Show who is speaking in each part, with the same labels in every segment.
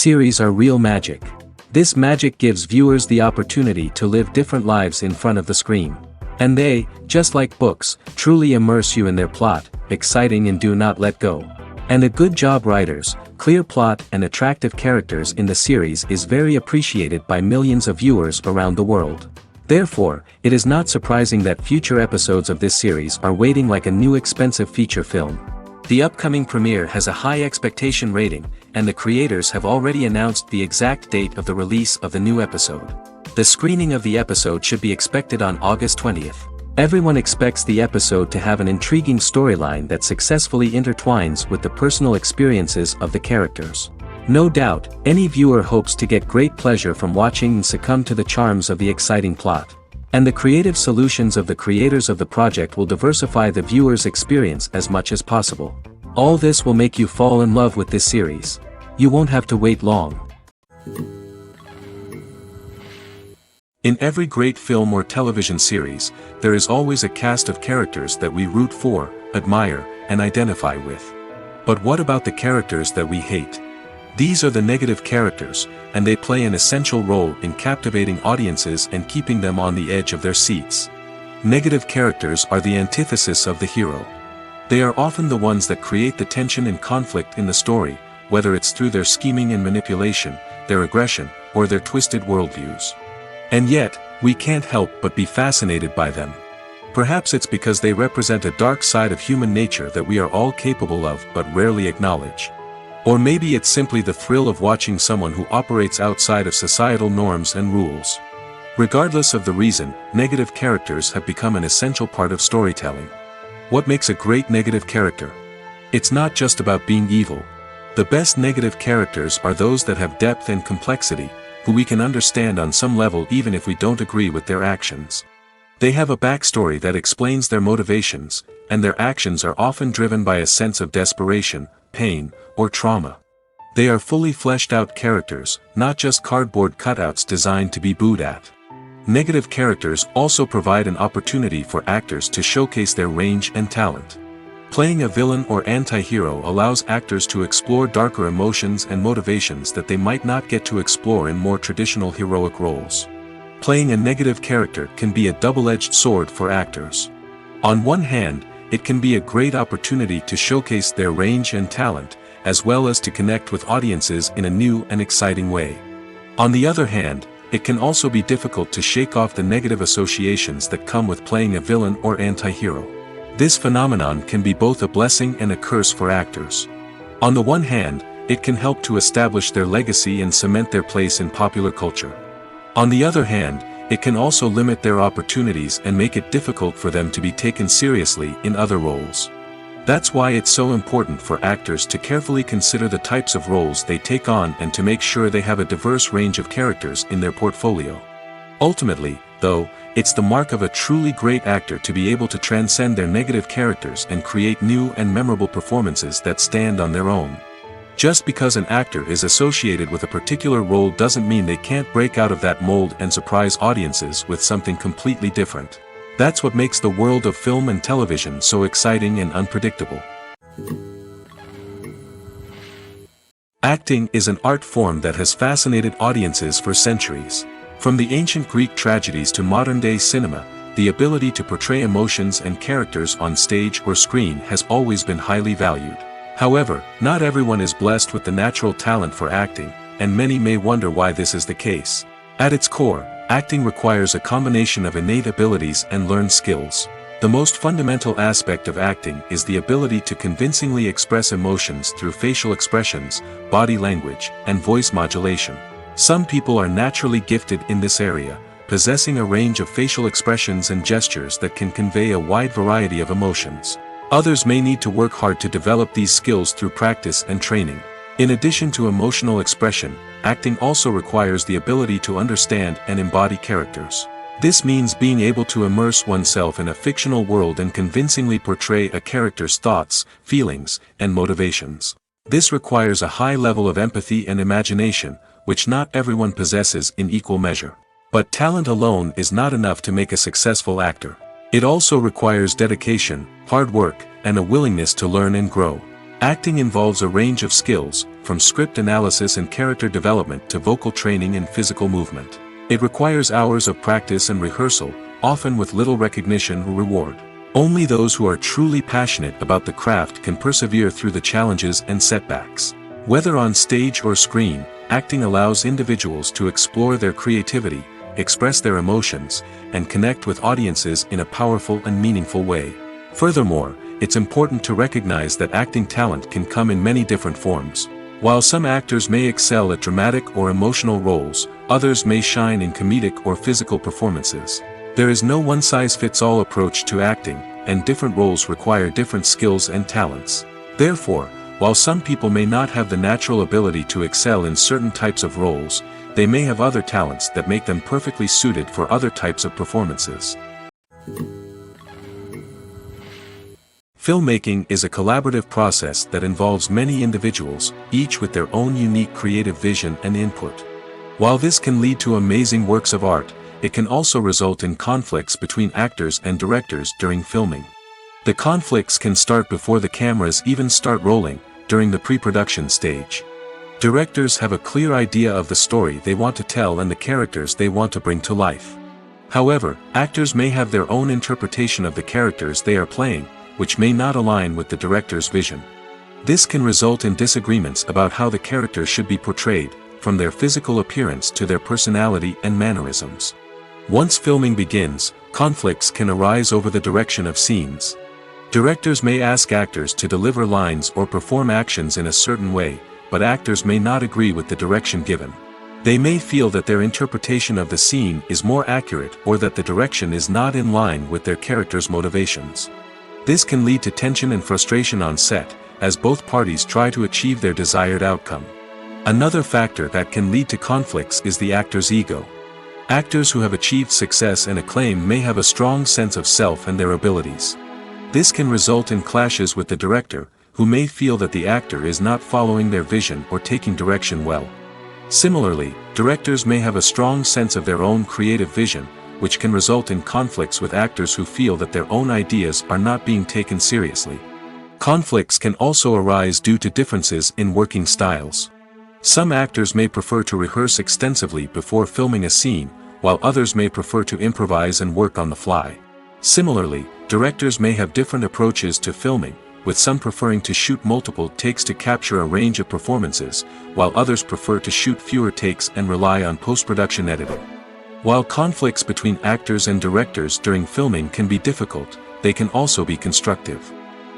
Speaker 1: Series are real magic. This magic gives viewers the opportunity to live different lives in front of the screen. And they, just like books, truly immerse you in their plot, exciting and do not let go. And a good job writers, clear plot and attractive characters in the series is very appreciated by millions of viewers around the world. Therefore, it is not surprising that future episodes of this series are waiting like a new expensive feature film. The upcoming premiere has a high expectation rating, and the creators have already announced the exact date of the release of the new episode. The screening of the episode should be expected on August 20th. Everyone expects the episode to have an intriguing storyline that successfully intertwines with the personal experiences of the characters. No doubt, any viewer hopes to get great pleasure from watching and succumb to the charms of the exciting plot. And the creative solutions of the creators of the project will diversify the viewer's experience as much as possible. All this will make you fall in love with this series. You won't have to wait long. In every great film or television series, there is always a cast of characters that we root for, admire, and identify with. But what about the characters that we hate? These are the negative characters, and they play an essential role in captivating audiences and keeping them on the edge of their seats. Negative characters are the antithesis of the hero. They are often the ones that create the tension and conflict in the story, whether it's through their scheming and manipulation, their aggression, or their twisted worldviews. And yet, we can't help but be fascinated by them. Perhaps it's because they represent a dark side of human nature that we are all capable of but rarely acknowledge. Or maybe it's simply the thrill of watching someone who operates outside of societal norms and rules. Regardless of the reason, negative characters have become an essential part of storytelling. What makes a great negative character? It's not just about being evil. The best negative characters are those that have depth and complexity, who we can understand on some level even if we don't agree with their actions. They have a backstory that explains their motivations, and their actions are often driven by a sense of desperation, pain, or trauma. They are fully fleshed out characters, not just cardboard cutouts designed to be booed at. Negative characters also provide an opportunity for actors to showcase their range and talent. Playing a villain or anti-hero allows actors to explore darker emotions and motivations that they might not get to explore in more traditional heroic roles. Playing a negative character can be a double-edged sword for actors. On one hand, it can be a great opportunity to showcase their range and talent, as well as to connect with audiences in a new and exciting way. On the other hand, it can also be difficult to shake off the negative associations that come with playing a villain or anti-hero. This phenomenon can be both a blessing and a curse for actors. On the one hand, it can help to establish their legacy and cement their place in popular culture. On the other hand, it can also limit their opportunities and make it difficult for them to be taken seriously in other roles. That's why it's so important for actors to carefully consider the types of roles they take on and to make sure they have a diverse range of characters in their portfolio. Ultimately, though, it's the mark of a truly great actor to be able to transcend their negative characters and create new and memorable performances that stand on their own. Just because an actor is associated with a particular role doesn't mean they can't break out of that mold and surprise audiences with something completely different. That's what makes the world of film and television so exciting and unpredictable. Acting is an art form that has fascinated audiences for centuries. From the ancient Greek tragedies to modern-day cinema, the ability to portray emotions and characters on stage or screen has always been highly valued. However, not everyone is blessed with the natural talent for acting, and many may wonder why this is the case. At its core, acting requires a combination of innate abilities and learned skills. The most fundamental aspect of acting is the ability to convincingly express emotions through facial expressions, body language, and voice modulation. Some people are naturally gifted in this area, possessing a range of facial expressions and gestures that can convey a wide variety of emotions. Others may need to work hard to develop these skills through practice and training. In addition to emotional expression, acting also requires the ability to understand and embody characters. This means being able to immerse oneself in a fictional world and convincingly portray a character's thoughts, feelings, and motivations. This requires a high level of empathy and imagination, which not everyone possesses in equal measure. But talent alone is not enough to make a successful actor. It also requires dedication, hard work, and a willingness to learn and grow. Acting involves a range of skills, from script analysis and character development to vocal training and physical movement. It requires hours of practice and rehearsal, often with little recognition or reward. Only those who are truly passionate about the craft can persevere through the challenges and setbacks. Whether on stage or screen, acting allows individuals to explore their creativity, express their emotions, and connect with audiences in a powerful and meaningful way. Furthermore, it's important to recognize that acting talent can come in many different forms. While some actors may excel at dramatic or emotional roles, others may shine in comedic or physical performances. There is no one-size-fits-all approach to acting, and different roles require different skills and talents. Therefore, while some people may not have the natural ability to excel in certain types of roles, they may have other talents that make them perfectly suited for other types of performances. Filmmaking is a collaborative process that involves many individuals, each with their own unique creative vision and input. While this can lead to amazing works of art, it can also result in conflicts between actors and directors during filming. The conflicts can start before the cameras even start rolling, during the pre-production stage. Directors have a clear idea of the story they want to tell and the characters they want to bring to life. However, actors may have their own interpretation of the characters they are playing, which may not align with the director's vision. This can result in disagreements about how the character should be portrayed, from their physical appearance to their personality and mannerisms. Once filming begins, conflicts can arise over the direction of scenes. Directors may ask actors to deliver lines or perform actions in a certain way, but actors may not agree with the direction given. They may feel that their interpretation of the scene is more accurate or that the direction is not in line with their character's motivations. This can lead to tension and frustration on set, as both parties try to achieve their desired outcome. Another factor that can lead to conflicts is the actor's ego. Actors who have achieved success and acclaim may have a strong sense of self and their abilities. This can result in clashes with the director, who may feel that the actor is not following their vision or taking direction well. Similarly, directors may have a strong sense of their own creative vision, which can result in conflicts with actors who feel that their own ideas are not being taken seriously. Conflicts can also arise due to differences in working styles. Some actors may prefer to rehearse extensively before filming a scene, while others may prefer to improvise and work on the fly. Similarly, directors may have different approaches to filming, with some preferring to shoot multiple takes to capture a range of performances, while others prefer to shoot fewer takes and rely on post-production editing. While conflicts between actors and directors during filming can be difficult, they can also be constructive.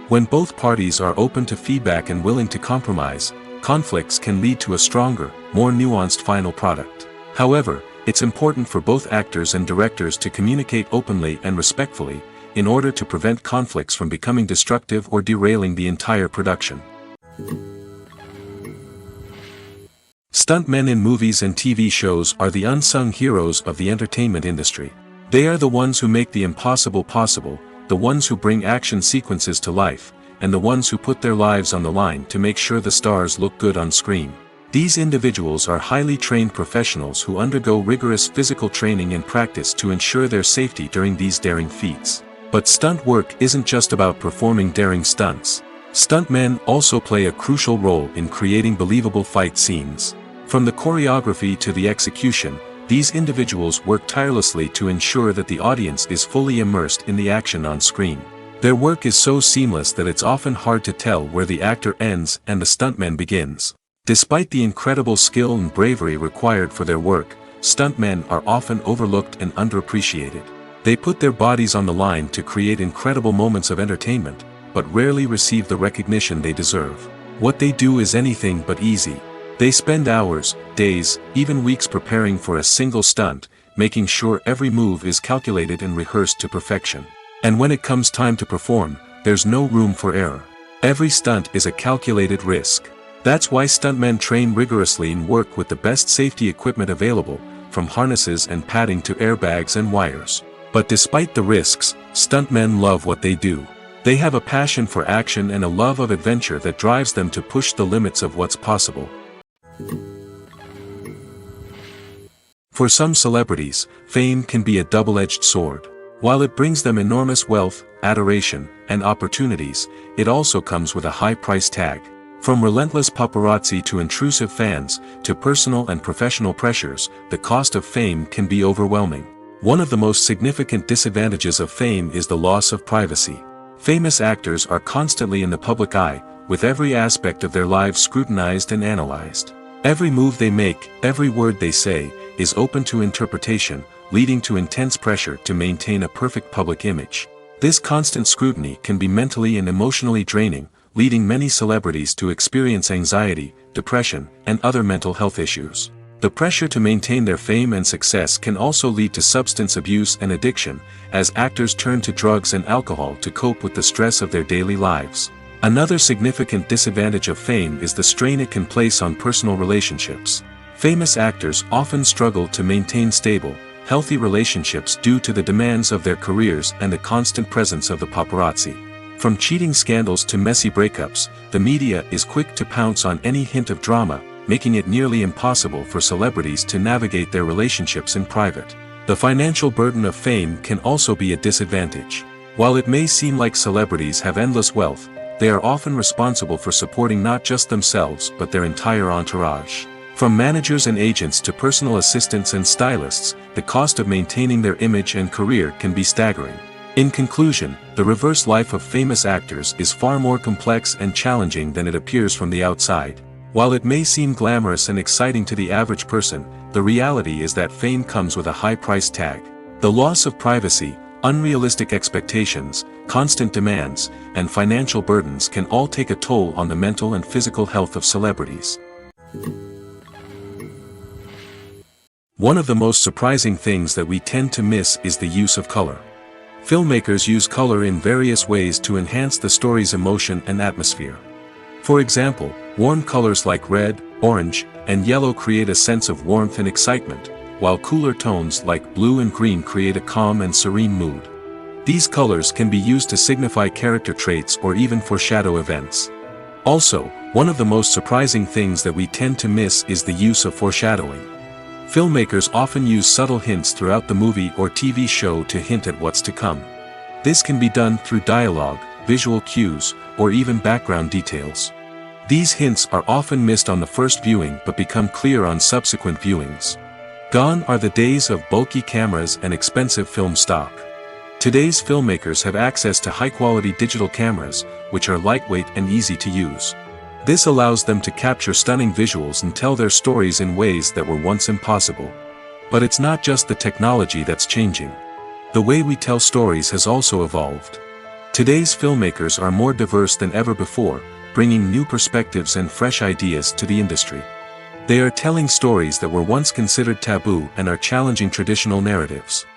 Speaker 1: When both parties are open to feedback and willing to compromise, conflicts can lead to a stronger, more nuanced final product. However, it's important for both actors and directors to communicate openly and respectfully, in order to prevent conflicts from becoming destructive or derailing the entire production. Stuntmen in movies and TV shows are the unsung heroes of the entertainment industry. They are the ones who make the impossible possible, the ones who bring action sequences to life, and the ones who put their lives on the line to make sure the stars look good on screen. These individuals are highly trained professionals who undergo rigorous physical training and practice to ensure their safety during these daring feats. But stunt work isn't just about performing daring stunts. Stuntmen also play a crucial role in creating believable fight scenes. From the choreography to the execution, these individuals work tirelessly to ensure that the audience is fully immersed in the action on screen. Their work is so seamless that it's often hard to tell where the actor ends and the stuntman begins. Despite the incredible skill and bravery required for their work, stuntmen are often overlooked and underappreciated. They put their bodies on the line to create incredible moments of entertainment, but rarely receive the recognition they deserve. What they do is anything but easy. They spend hours, days, even weeks preparing for a single stunt, making sure every move is calculated and rehearsed to perfection. And when it comes time to perform, there's no room for error. Every stunt is a calculated risk. That's why stuntmen train rigorously and work with the best safety equipment available, from harnesses and padding to airbags and wires. But despite the risks, stuntmen love what they do. They have a passion for action and a love of adventure that drives them to push the limits of what's possible. For some celebrities, fame can be a double-edged sword. While it brings them enormous wealth, adoration, and opportunities, it also comes with a high price tag. From relentless paparazzi to intrusive fans, to personal and professional pressures, the cost of fame can be overwhelming. One of the most significant disadvantages of fame is the loss of privacy. Famous actors are constantly in the public eye, with every aspect of their lives scrutinized and analyzed. Every move they make, every word they say, is open to interpretation, leading to intense pressure to maintain a perfect public image. This constant scrutiny can be mentally and emotionally draining, leading many celebrities to experience anxiety, depression, and other mental health issues. The pressure to maintain their fame and success can also lead to substance abuse and addiction, as actors turn to drugs and alcohol to cope with the stress of their daily lives. Another significant disadvantage of fame is the strain it can place on personal relationships. Famous actors often struggle to maintain stable, healthy relationships due to the demands of their careers and the constant presence of the paparazzi. From cheating scandals to messy breakups, the media is quick to pounce on any hint of drama, making it nearly impossible for celebrities to navigate their relationships in private. The financial burden of fame can also be a disadvantage. While it may seem like celebrities have endless wealth, they are often responsible for supporting not just themselves but their entire entourage. From managers and agents to personal assistants and stylists, the cost of maintaining their image and career can be staggering. In conclusion, the reverse life of famous actors is far more complex and challenging than it appears from the outside. While it may seem glamorous and exciting to the average person, the reality is that fame comes with a high price tag. The loss of privacy, unrealistic expectations, constant demands, and financial burdens can all take a toll on the mental and physical health of celebrities. One of the most surprising things that we tend to miss is the use of color. Filmmakers use color in various ways to enhance the story's emotion and atmosphere. For example, warm colors like red, orange, and yellow create a sense of warmth and excitement, while cooler tones like blue and green create a calm and serene mood. These colors can be used to signify character traits or even foreshadow events. Also, one of the most surprising things that we tend to miss is the use of foreshadowing. Filmmakers often use subtle hints throughout the movie or TV show to hint at what's to come. This can be done through dialogue, visual cues, or even background details. These hints are often missed on the first viewing but become clear on subsequent viewings. Gone are the days of bulky cameras and expensive film stock. Today's filmmakers have access to high-quality digital cameras, which are lightweight and easy to use. This allows them to capture stunning visuals and tell their stories in ways that were once impossible. But it's not just the technology that's changing. The way we tell stories has also evolved. Today's filmmakers are more diverse than ever before, bringing new perspectives and fresh ideas to the industry. They are telling stories that were once considered taboo and are challenging traditional narratives.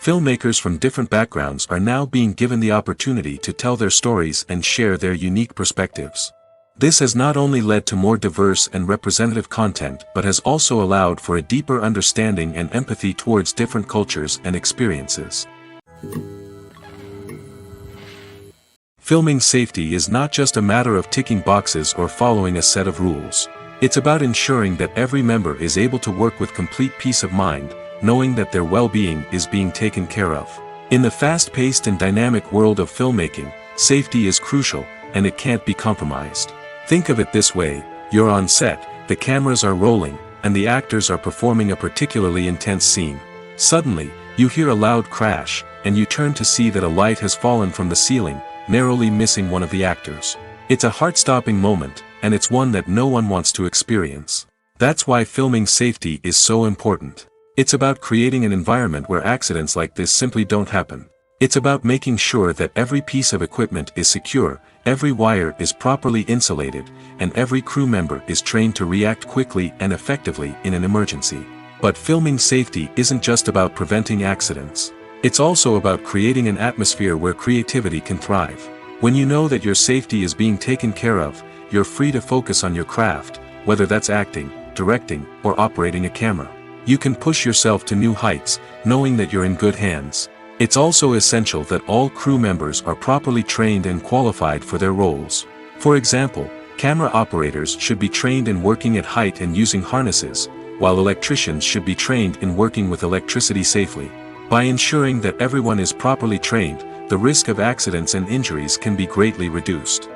Speaker 1: Filmmakers from different backgrounds are now being given the opportunity to tell their stories and share their unique perspectives. This has not only led to more diverse and representative content but has also allowed for a deeper understanding and empathy towards different cultures and experiences. Filming safety is not just a matter of ticking boxes or following a set of rules. It's about ensuring that every member is able to work with complete peace of mind, knowing that their well-being is being taken care of. In the fast-paced and dynamic world of filmmaking, safety is crucial, and it can't be compromised. Think of it this way: you're on set, the cameras are rolling, and the actors are performing a particularly intense scene. Suddenly, you hear a loud crash, and you turn to see that a light has fallen from the ceiling, narrowly missing one of the actors. It's a heart-stopping moment, and it's one that no one wants to experience. That's why filming safety is so important. It's about creating an environment where accidents like this simply don't happen. It's about making sure that every piece of equipment is secure, every wire is properly insulated, and every crew member is trained to react quickly and effectively in an emergency. But filming safety isn't just about preventing accidents. It's also about creating an atmosphere where creativity can thrive. When you know that your safety is being taken care of, you're free to focus on your craft, whether that's acting, directing, or operating a camera. You can push yourself to new heights, knowing that you're in good hands. It's also essential that all crew members are properly trained and qualified for their roles. For example, camera operators should be trained in working at height and using harnesses, while electricians should be trained in working with electricity safely. By ensuring that everyone is properly trained, the risk of accidents and injuries can be greatly reduced.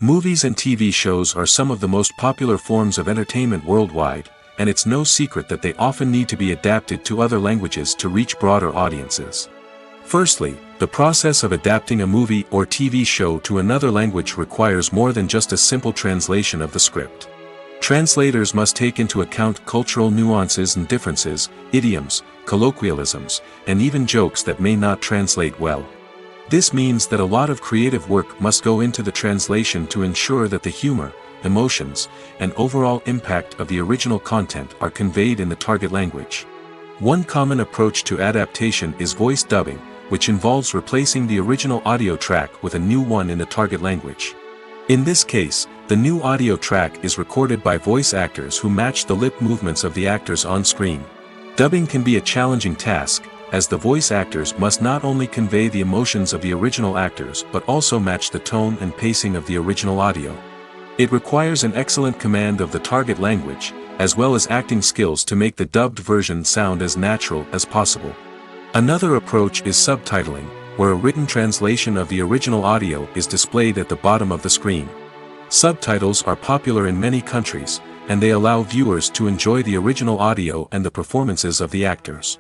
Speaker 1: Movies and TV shows are some of the most popular forms of entertainment worldwide, and it's no secret that they often need to be adapted to other languages to reach broader audiences. Firstly, the process of adapting a movie or TV show to another language requires more than just a simple translation of the script. Translators must take into account cultural nuances and differences, idioms, colloquialisms, and even jokes that may not translate well. This means that a lot of creative work must go into the translation to ensure that the humor, emotions, and overall impact of the original content are conveyed in the target language. One common approach to adaptation is voice dubbing, which involves replacing the original audio track with a new one in the target language. In this case, the new audio track is recorded by voice actors who match the lip movements of the actors on screen. Dubbing can be a challenging task, as the voice actors must not only convey the emotions of the original actors but also match the tone and pacing of the original audio. It requires an excellent command of the target language, as well as acting skills to make the dubbed version sound as natural as possible. Another approach is subtitling, where a written translation of the original audio is displayed at the bottom of the screen. Subtitles are popular in many countries, and they allow viewers to enjoy the original audio and the performances of the actors.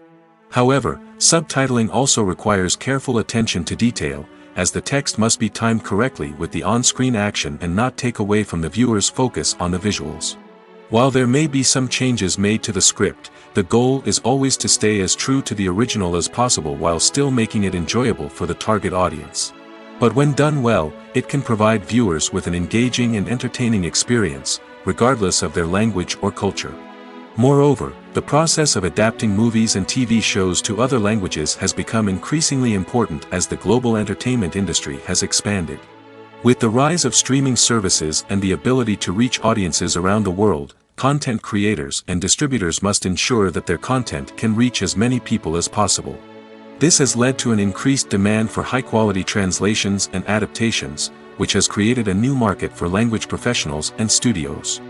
Speaker 1: However, subtitling also requires careful attention to detail, as the text must be timed correctly with the on-screen action and not take away from the viewer's focus on the visuals. While there may be some changes made to the script, the goal is always to stay as true to the original as possible while still making it enjoyable for the target audience. But when done well, it can provide viewers with an engaging and entertaining experience, regardless of their language or culture. Moreover, the process of adapting movies and TV shows to other languages has become increasingly important as the global entertainment industry has expanded. With the rise of streaming services and the ability to reach audiences around the world, content creators and distributors must ensure that their content can reach as many people as possible. This has led to an increased demand for high-quality translations and adaptations, which has created a new market for language professionals and studios.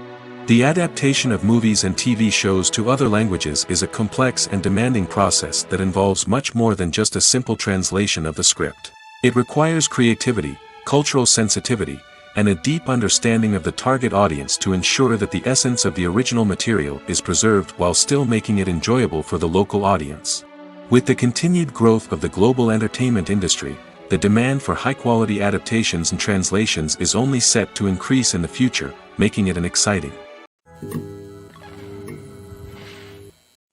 Speaker 1: The adaptation of movies and TV shows to other languages is a complex and demanding process that involves much more than just a simple translation of the script. It requires creativity, cultural sensitivity, and a deep understanding of the target audience to ensure that the essence of the original material is preserved while still making it enjoyable for the local audience. With the continued growth of the global entertainment industry, the demand for high-quality adaptations and translations is only set to increase in the future, making it an exciting.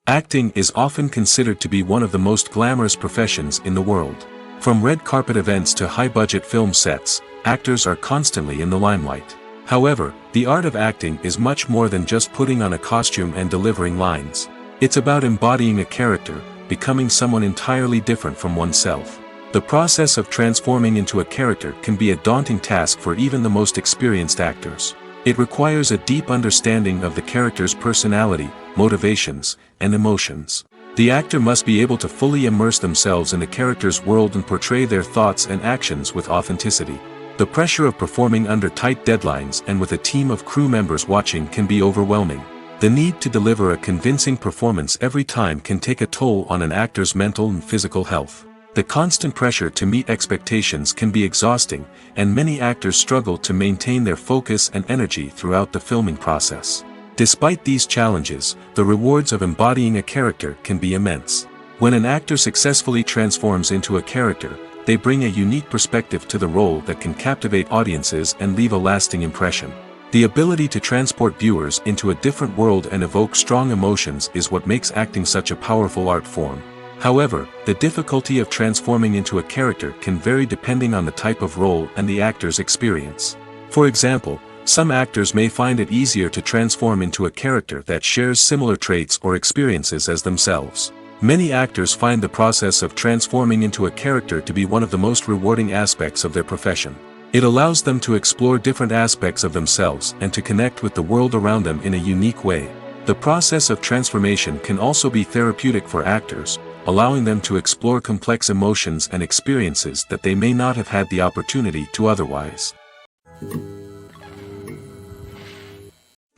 Speaker 1: Acting is often considered to be one of the most glamorous professions in the world. From red carpet events to high-budget film sets, actors are constantly in the limelight. However, the art of acting is much more than just putting on a costume and delivering lines. It's about embodying a character, becoming someone entirely different from oneself. The process of transforming into a character can be a daunting task for even the most experienced actors. It requires a deep understanding of the character's personality, motivations, and emotions. The actor must be able to fully immerse themselves in the character's world and portray their thoughts and actions with authenticity. The pressure of performing under tight deadlines and with a team of crew members watching can be overwhelming. The need to deliver a convincing performance every time can take a toll on an actor's mental and physical health. The constant pressure to meet expectations can be exhausting, and many actors struggle to maintain their focus and energy throughout the filming process. Despite these challenges, the rewards of embodying a character can be immense. When an actor successfully transforms into a character, they bring a unique perspective to the role that can captivate audiences and leave a lasting impression. The ability to transport viewers into a different world and evoke strong emotions is what makes acting such a powerful art form. However, the difficulty of transforming into a character can vary depending on the type of role and the actor's experience. For example, some actors may find it easier to transform into a character that shares similar traits or experiences as themselves. Many actors find the process of transforming into a character to be one of the most rewarding aspects of their profession. It allows them to explore different aspects of themselves and to connect with the world around them in a unique way. The process of transformation can also be therapeutic for actors, allowing them to explore complex emotions and experiences that they may not have had the opportunity to otherwise.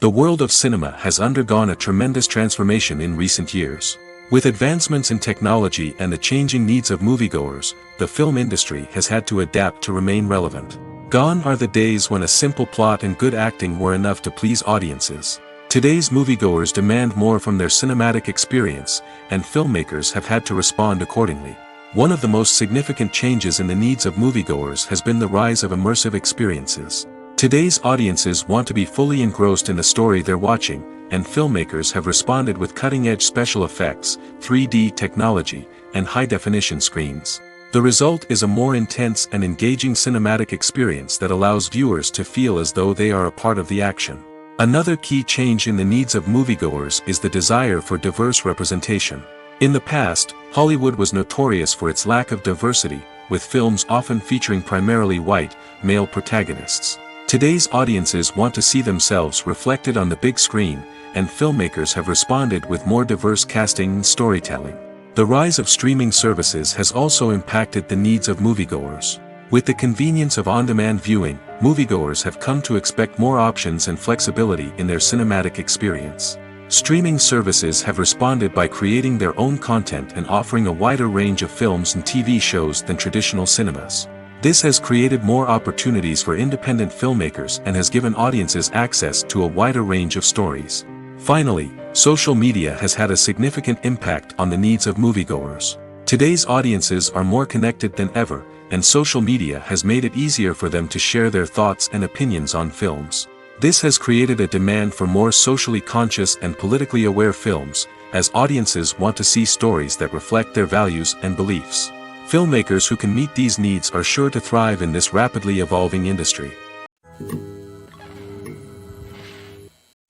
Speaker 1: The world of cinema has undergone a tremendous transformation in recent years. With advancements in technology and the changing needs of moviegoers, the film industry has had to adapt to remain relevant. Gone are the days when a simple plot and good acting were enough to please audiences. Today's moviegoers demand more from their cinematic experience, and filmmakers have had to respond accordingly. One of the most significant changes in the needs of moviegoers has been the rise of immersive experiences. Today's audiences want to be fully engrossed in the story they're watching, and filmmakers have responded with cutting-edge special effects, 3D technology, and high-definition screens. The result is a more intense and engaging cinematic experience that allows viewers to feel as though they are a part of the action. Another key change in the needs of moviegoers is the desire for diverse representation. In the past, Hollywood was notorious for its lack of diversity, with films often featuring primarily white, male protagonists. Today's audiences want to see themselves reflected on the big screen, and filmmakers have responded with more diverse casting and storytelling. The rise of streaming services has also impacted the needs of moviegoers. With the convenience of on-demand viewing, moviegoers have come to expect more options and flexibility in their cinematic experience. Streaming services have responded by creating their own content and offering a wider range of films and TV shows than traditional cinemas. This has created more opportunities for independent filmmakers and has given audiences access to a wider range of stories. Finally, social media has had a significant impact on the needs of moviegoers. Today's audiences are more connected than ever, and social media has made it easier for them to share their thoughts and opinions on films. This has created a demand for more socially conscious and politically aware films, as audiences want to see stories that reflect their values and beliefs. Filmmakers who can meet these needs are sure to thrive in this rapidly evolving industry.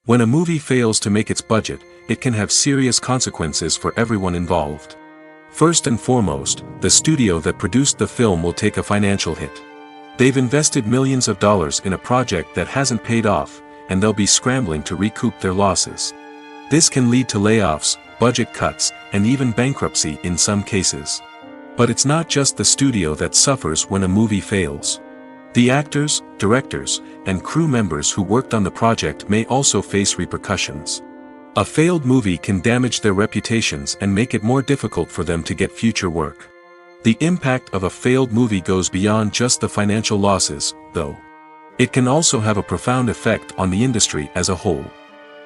Speaker 1: When a movie fails to make its budget, it can have serious consequences for everyone involved. First and foremost, the studio that produced the film will take a financial hit. They've invested millions of dollars in a project that hasn't paid off, and they'll be scrambling to recoup their losses. This can lead to layoffs, budget cuts, and even bankruptcy in some cases. But it's not just the studio that suffers when a movie fails. The actors, directors, and crew members who worked on the project may also face repercussions. A failed movie can damage their reputations and make it more difficult for them to get future work. The impact of a failed movie goes beyond just the financial losses, though. It can also have a profound effect on the industry as a whole.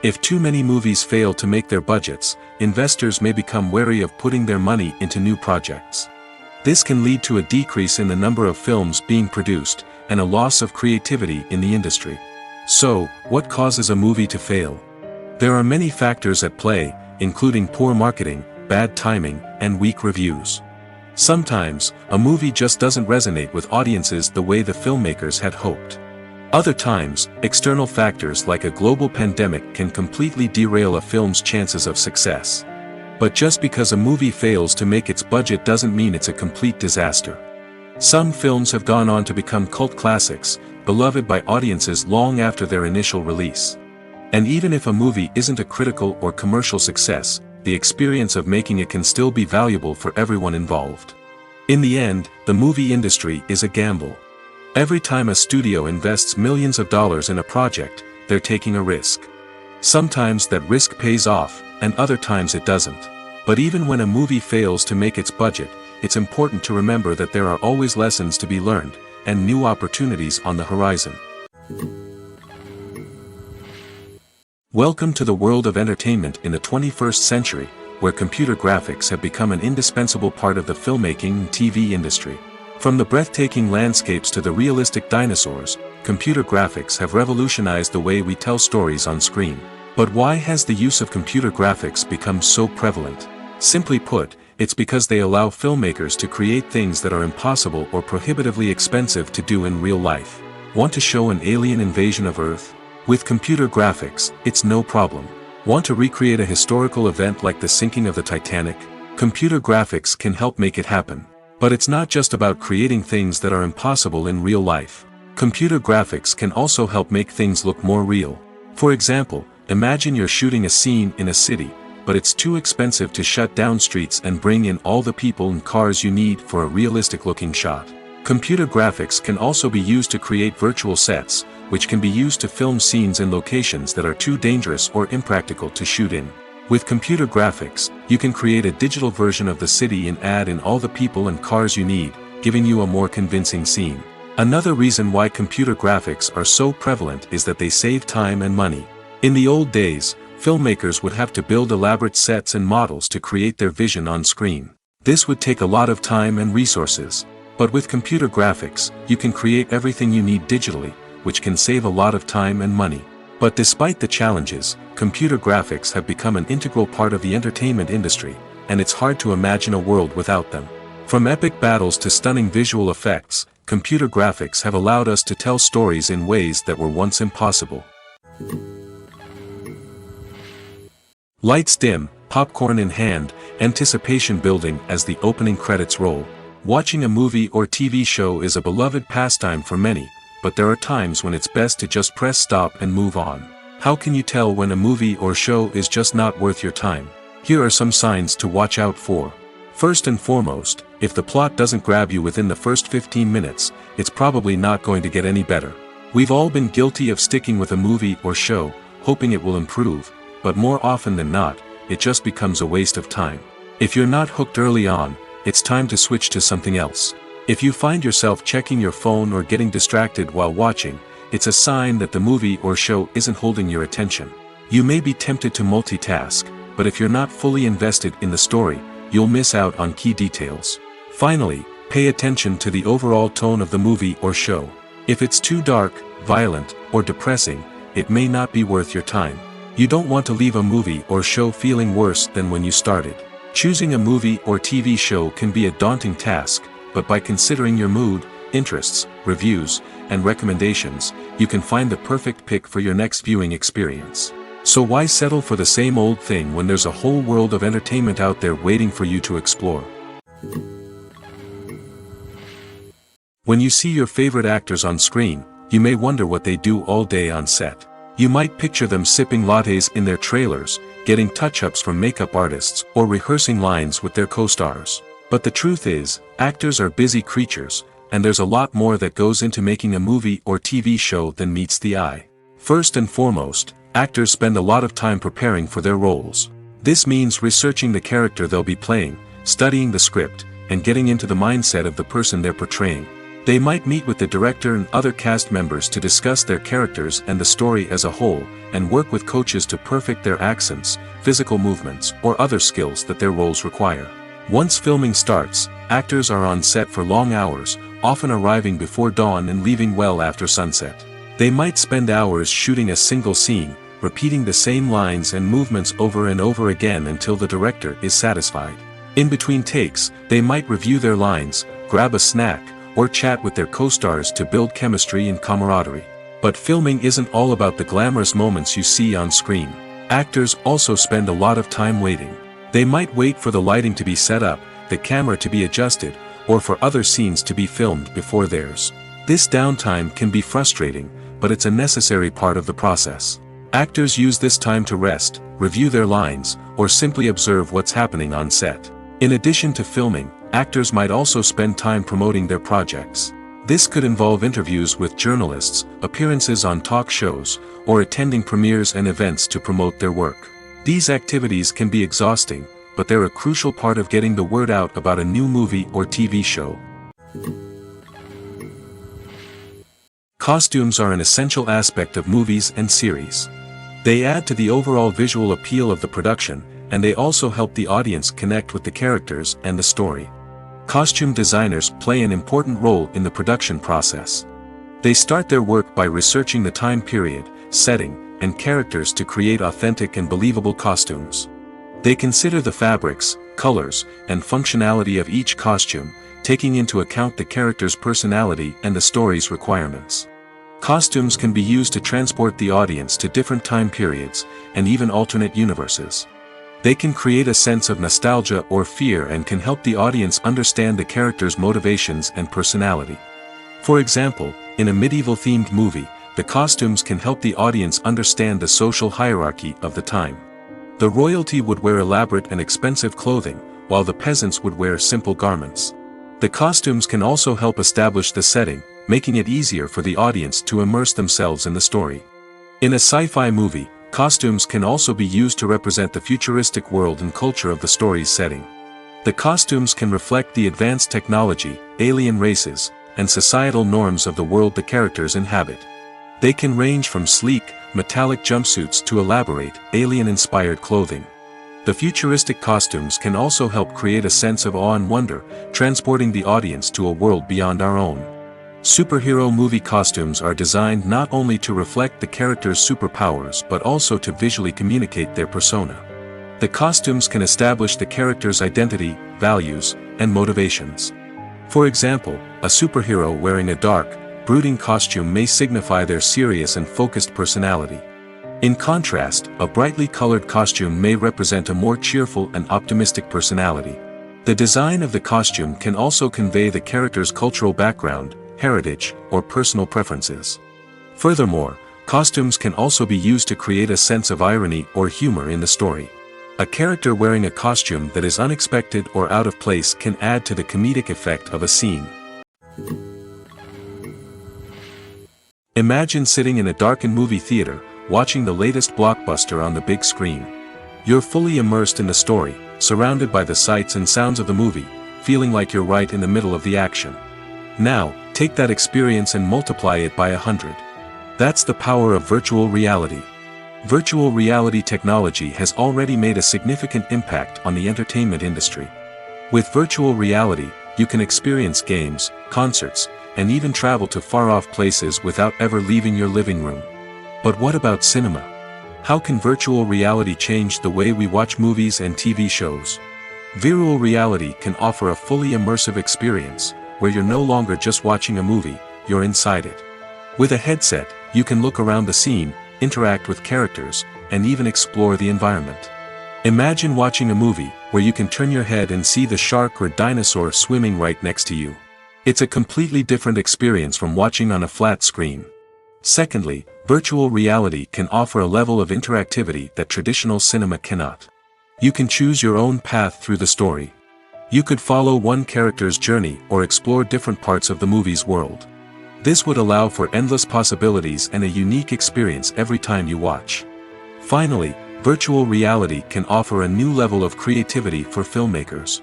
Speaker 1: If too many movies fail to make their budgets, investors may become wary of putting their money into new projects. This can lead to a decrease in the number of films being produced, and a loss of creativity in the industry. So, what causes a movie to fail? There are many factors at play, including poor marketing, bad timing, and weak reviews. Sometimes, a movie just doesn't resonate with audiences the way the filmmakers had hoped. Other times, external factors like a global pandemic can completely derail a film's chances of success. But just because a movie fails to make its budget doesn't mean it's a complete disaster. Some films have gone on to become cult classics, beloved by audiences long after their initial release. And even if a movie isn't a critical or commercial success, the experience of making it can still be valuable for everyone involved. In the end, the movie industry is a gamble. Every time a studio invests millions of dollars in a project, they're taking a risk. Sometimes that risk pays off, and other times it doesn't. But even when a movie fails to make its budget, it's important to remember that there are always lessons to be learned, and new opportunities on the horizon. Welcome to the world of entertainment in the 21st century, where computer graphics have become an indispensable part of the filmmaking and TV industry. From the breathtaking landscapes to the realistic dinosaurs, computer graphics have revolutionized the way we tell stories on screen. But why has the use of computer graphics become so prevalent? Simply put, it's because they allow filmmakers to create things that are impossible or prohibitively expensive to do in real life. Want to show an alien invasion of Earth? With computer graphics, it's no problem. Want to recreate a historical event like the sinking of the Titanic? Computer graphics can help make it happen. But it's not just about creating things that are impossible in real life. Computer graphics can also help make things look more real. For example, imagine you're shooting a scene in a city, but it's too expensive to shut down streets and bring in all the people and cars you need for a realistic-looking shot. Computer graphics can also be used to create virtual sets, which can be used to film scenes in locations that are too dangerous or impractical to shoot in. With computer graphics, you can create a digital version of the city and add in all the people and cars you need, giving you a more convincing scene. Another reason why computer graphics are so prevalent is that they save time and money. In the old days, filmmakers would have to build elaborate sets and models to create their vision on screen. This would take a lot of time and resources. But with computer graphics, you can create everything you need digitally, which can save a lot of time and money. But despite the challenges, computer graphics have become an integral part of the entertainment industry, and it's hard to imagine a world without them. From epic battles to stunning visual effects, computer graphics have allowed us to tell stories in ways that were once impossible. Lights dim, popcorn in hand, anticipation building as the opening credits roll. Watching a movie or TV show is a beloved pastime for many, but there are times when it's best to just press stop and move on. How can you tell when a movie or show is just not worth your time? Here are some signs to watch out for. First and foremost, if the plot doesn't grab you within the first 15 minutes, it's probably not going to get any better. We've all been guilty of sticking with a movie or show, hoping it will improve, but more often than not, it just becomes a waste of time. If you're not hooked early on, it's time to switch to something else. If you find yourself checking your phone or getting distracted while watching, it's a sign that the movie or show isn't holding your attention. You may be tempted to multitask, but if you're not fully invested in the story, you'll miss out on key details. Finally, pay attention to the overall tone of the movie or show. If it's too dark, violent, or depressing, it may not be worth your time. You don't want to leave a movie or show feeling worse than when you started. Choosing a movie or TV show can be a daunting task, but by considering your mood, interests, reviews, and recommendations, you can find the perfect pick for your next viewing experience. So why settle for the same old thing when there's a whole world of entertainment out there waiting for you to explore? When you see your favorite actors on screen, you may wonder what they do all day on set. You might picture them sipping lattes in their trailers, getting touch-ups from makeup artists, or rehearsing lines with their co-stars. But the truth is, actors are busy creatures, and there's a lot more that goes into making a movie or TV show than meets the eye. First and foremost, actors spend a lot of time preparing for their roles. This means researching the character they'll be playing, studying the script, and getting into the mindset of the person they're portraying. They might meet with the director and other cast members to discuss their characters and the story as a whole, and work with coaches to perfect their accents, physical movements, or other skills that their roles require. Once filming starts, actors are on set for long hours, often arriving before dawn and leaving well after sunset. They might spend hours shooting a single scene, repeating the same lines and movements over and over again until the director is satisfied. In between takes, they might review their lines, grab a snack, or chat with their co-stars to build chemistry and camaraderie. But filming isn't all about the glamorous moments you see on screen. Actors also spend a lot of time waiting. They might wait for the lighting to be set up, the camera to be adjusted, or for other scenes to be filmed before theirs. This downtime can be frustrating, but it's a necessary part of the process. Actors use this time to rest, review their lines, or simply observe what's happening on set. In addition to filming, actors might also spend time promoting their projects. This could involve interviews with journalists, appearances on talk shows, or attending premieres and events to promote their work. These activities can be exhausting, but they're a crucial part of getting the word out about a new movie or TV show. Costumes are an essential aspect of movies and series. They add to the overall visual appeal of the production, and they also help the audience connect with the characters and the story. Costume designers play an important role in the production process. They start their work by researching the time period, setting, and characters to create authentic and believable costumes. They consider the fabrics, colors, and functionality of each costume, taking into account the character's personality and the story's requirements. Costumes can be used to transport the audience to different time periods, and even alternate universes. They can create a sense of nostalgia or fear and can help the audience understand the character's motivations and personality. For example, in a medieval-themed movie, the costumes can help the audience understand the social hierarchy of the time. The royalty would wear elaborate and expensive clothing, while the peasants would wear simple garments. The costumes can also help establish the setting, making it easier for the audience to immerse themselves in the story. In a sci-fi movie, costumes can also be used to represent the futuristic world and culture of the story's setting. The costumes can reflect the advanced technology, alien races, and societal norms of the world the characters inhabit. They can range from sleek, metallic jumpsuits to elaborate, alien-inspired clothing. The futuristic costumes can also help create a sense of awe and wonder, transporting the audience to a world beyond our own. Superhero movie costumes are designed not only to reflect the character's superpowers but also to visually communicate their persona. The costumes can establish the character's identity, values, and motivations. For example, a superhero wearing a dark, brooding costume may signify their serious and focused personality. In contrast, a brightly colored costume may represent a more cheerful and optimistic personality. The design of the costume can also convey the character's cultural background, heritage, or personal preferences. Furthermore, costumes can also be used to create a sense of irony or humor in the story. A character wearing a costume that is unexpected or out of place can add to the comedic effect of a scene. Imagine sitting in a darkened movie theater, watching the latest blockbuster on the big screen. You're fully immersed in the story, surrounded by the sights and sounds of the movie, feeling like you're right in the middle of the action. Now, take that experience and multiply it by 100. That's the power of virtual reality. Virtual reality technology has already made a significant impact on the entertainment industry. With virtual reality, you can experience games, concerts, and even travel to far-off places without ever leaving your living room. But what about cinema? How can virtual reality change the way we watch movies and TV shows? Virtual reality can offer a fully immersive experience, where you're no longer just watching a movie, you're inside it. With a headset, you can look around the scene, interact with characters, and even explore the environment. Imagine watching a movie, where you can turn your head and see the shark or dinosaur swimming right next to you. It's a completely different experience from watching on a flat screen. Secondly, virtual reality can offer a level of interactivity that traditional cinema cannot. You can choose your own path through the story. You could follow one character's journey or explore different parts of the movie's world. This would allow for endless possibilities and a unique experience every time you watch. Finally, virtual reality can offer a new level of creativity for filmmakers.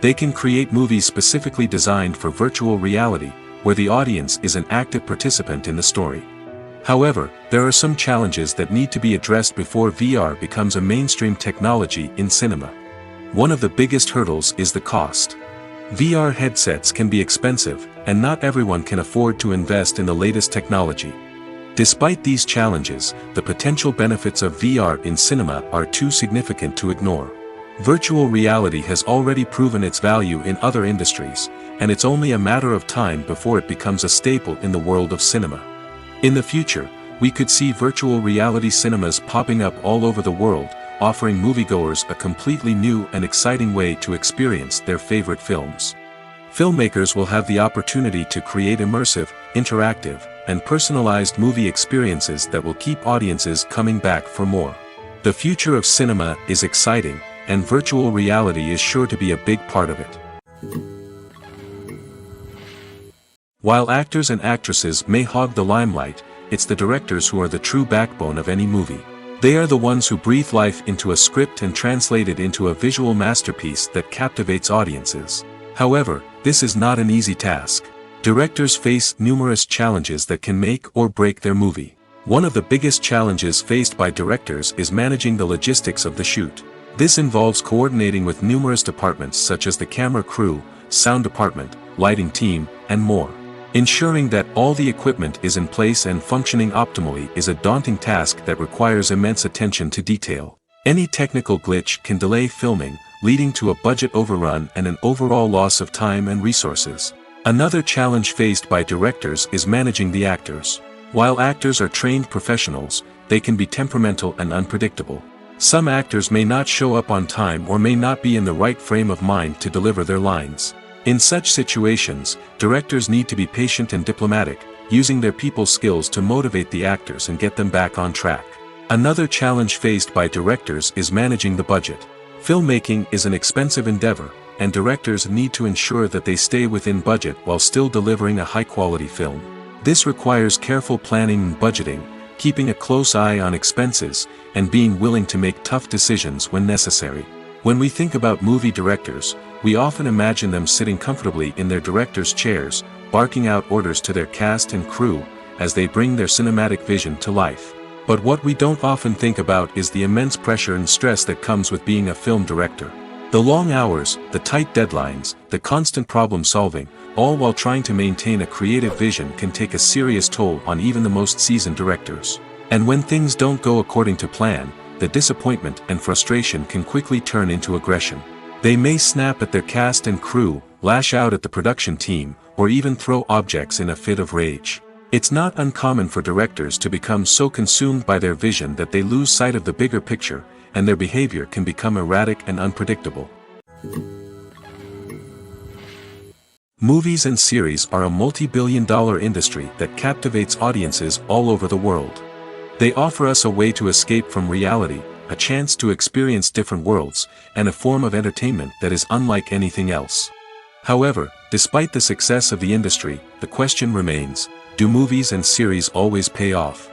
Speaker 1: They can create movies specifically designed for virtual reality, where the audience is an active participant in the story. However, there are some challenges that need to be addressed before VR becomes a mainstream technology in cinema. One of the biggest hurdles is the cost. VR headsets can be expensive, and not everyone can afford to invest in the latest technology. Despite these challenges, the potential benefits of VR in cinema are too significant to ignore. Virtual reality has already proven its value in other industries, and it's only a matter of time before it becomes a staple in the world of cinema. In the future, we could see virtual reality cinemas popping up all over the world, offering moviegoers a completely new and exciting way to experience their favorite films. Filmmakers will have the opportunity to create immersive, interactive, and personalized movie experiences that will keep audiences coming back for more. The future of cinema is exciting, and virtual reality is sure to be a big part of it. While actors and actresses may hog the limelight, it's the directors who are the true backbone of any movie. They are the ones who breathe life into a script and translate it into a visual masterpiece that captivates audiences. However, this is not an easy task. Directors face numerous challenges that can make or break their movie. One of the biggest challenges faced by directors is managing the logistics of the shoot. This involves coordinating with numerous departments such as the camera crew, sound department, lighting team, and more. Ensuring that all the equipment is in place and functioning optimally is a daunting task that requires immense attention to detail. Any technical glitch can delay filming, leading to a budget overrun and an overall loss of time and resources. Another challenge faced by directors is managing the actors. While actors are trained professionals, they can be temperamental and unpredictable. Some actors may not show up on time or may not be in the right frame of mind to deliver their lines. In such situations, directors need to be patient and diplomatic, using their people skills to motivate the actors and get them back on track. Another challenge faced by directors is managing the budget. Filmmaking is an expensive endeavor, and directors need to ensure that they stay within budget while still delivering a high-quality film. This requires careful planning and budgeting, keeping a close eye on expenses, and being willing to make tough decisions when necessary. When we think about movie directors, we often imagine them sitting comfortably in their director's chairs, barking out orders to their cast and crew, as they bring their cinematic vision to life. But what we don't often think about is the immense pressure and stress that comes with being a film director. The long hours, the tight deadlines, the constant problem solving, all while trying to maintain a creative vision can take a serious toll on even the most seasoned directors. And when things don't go according to plan, the disappointment and frustration can quickly turn into aggression. They may snap at their cast and crew, lash out at the production team, or even throw objects in a fit of rage. It's not uncommon for directors to become so consumed by their vision that they lose sight of the bigger picture, and their behavior can become erratic and unpredictable. Movies and series are a multi-billion-dollar industry that captivates audiences all over the world. They offer us a way to escape from reality, a chance to experience different worlds, and a form of entertainment that is unlike anything else. However, despite the success of the industry, the question remains, do movies and series always pay off?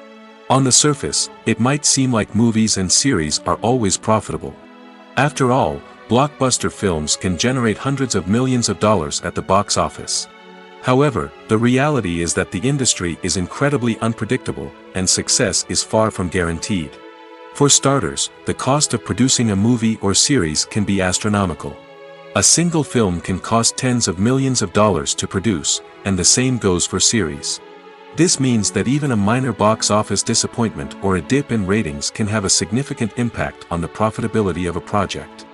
Speaker 1: On the surface, it might seem like movies and series are always profitable. After all, blockbuster films can generate hundreds of millions of dollars at the box office. However, the reality is that the industry is incredibly unpredictable, and success is far from guaranteed. For starters, the cost of producing a movie or series can be astronomical. A single film can cost tens of millions of dollars to produce, and the same goes for series. This means that even a minor box office disappointment or a dip in ratings can have a significant impact on the profitability of a project.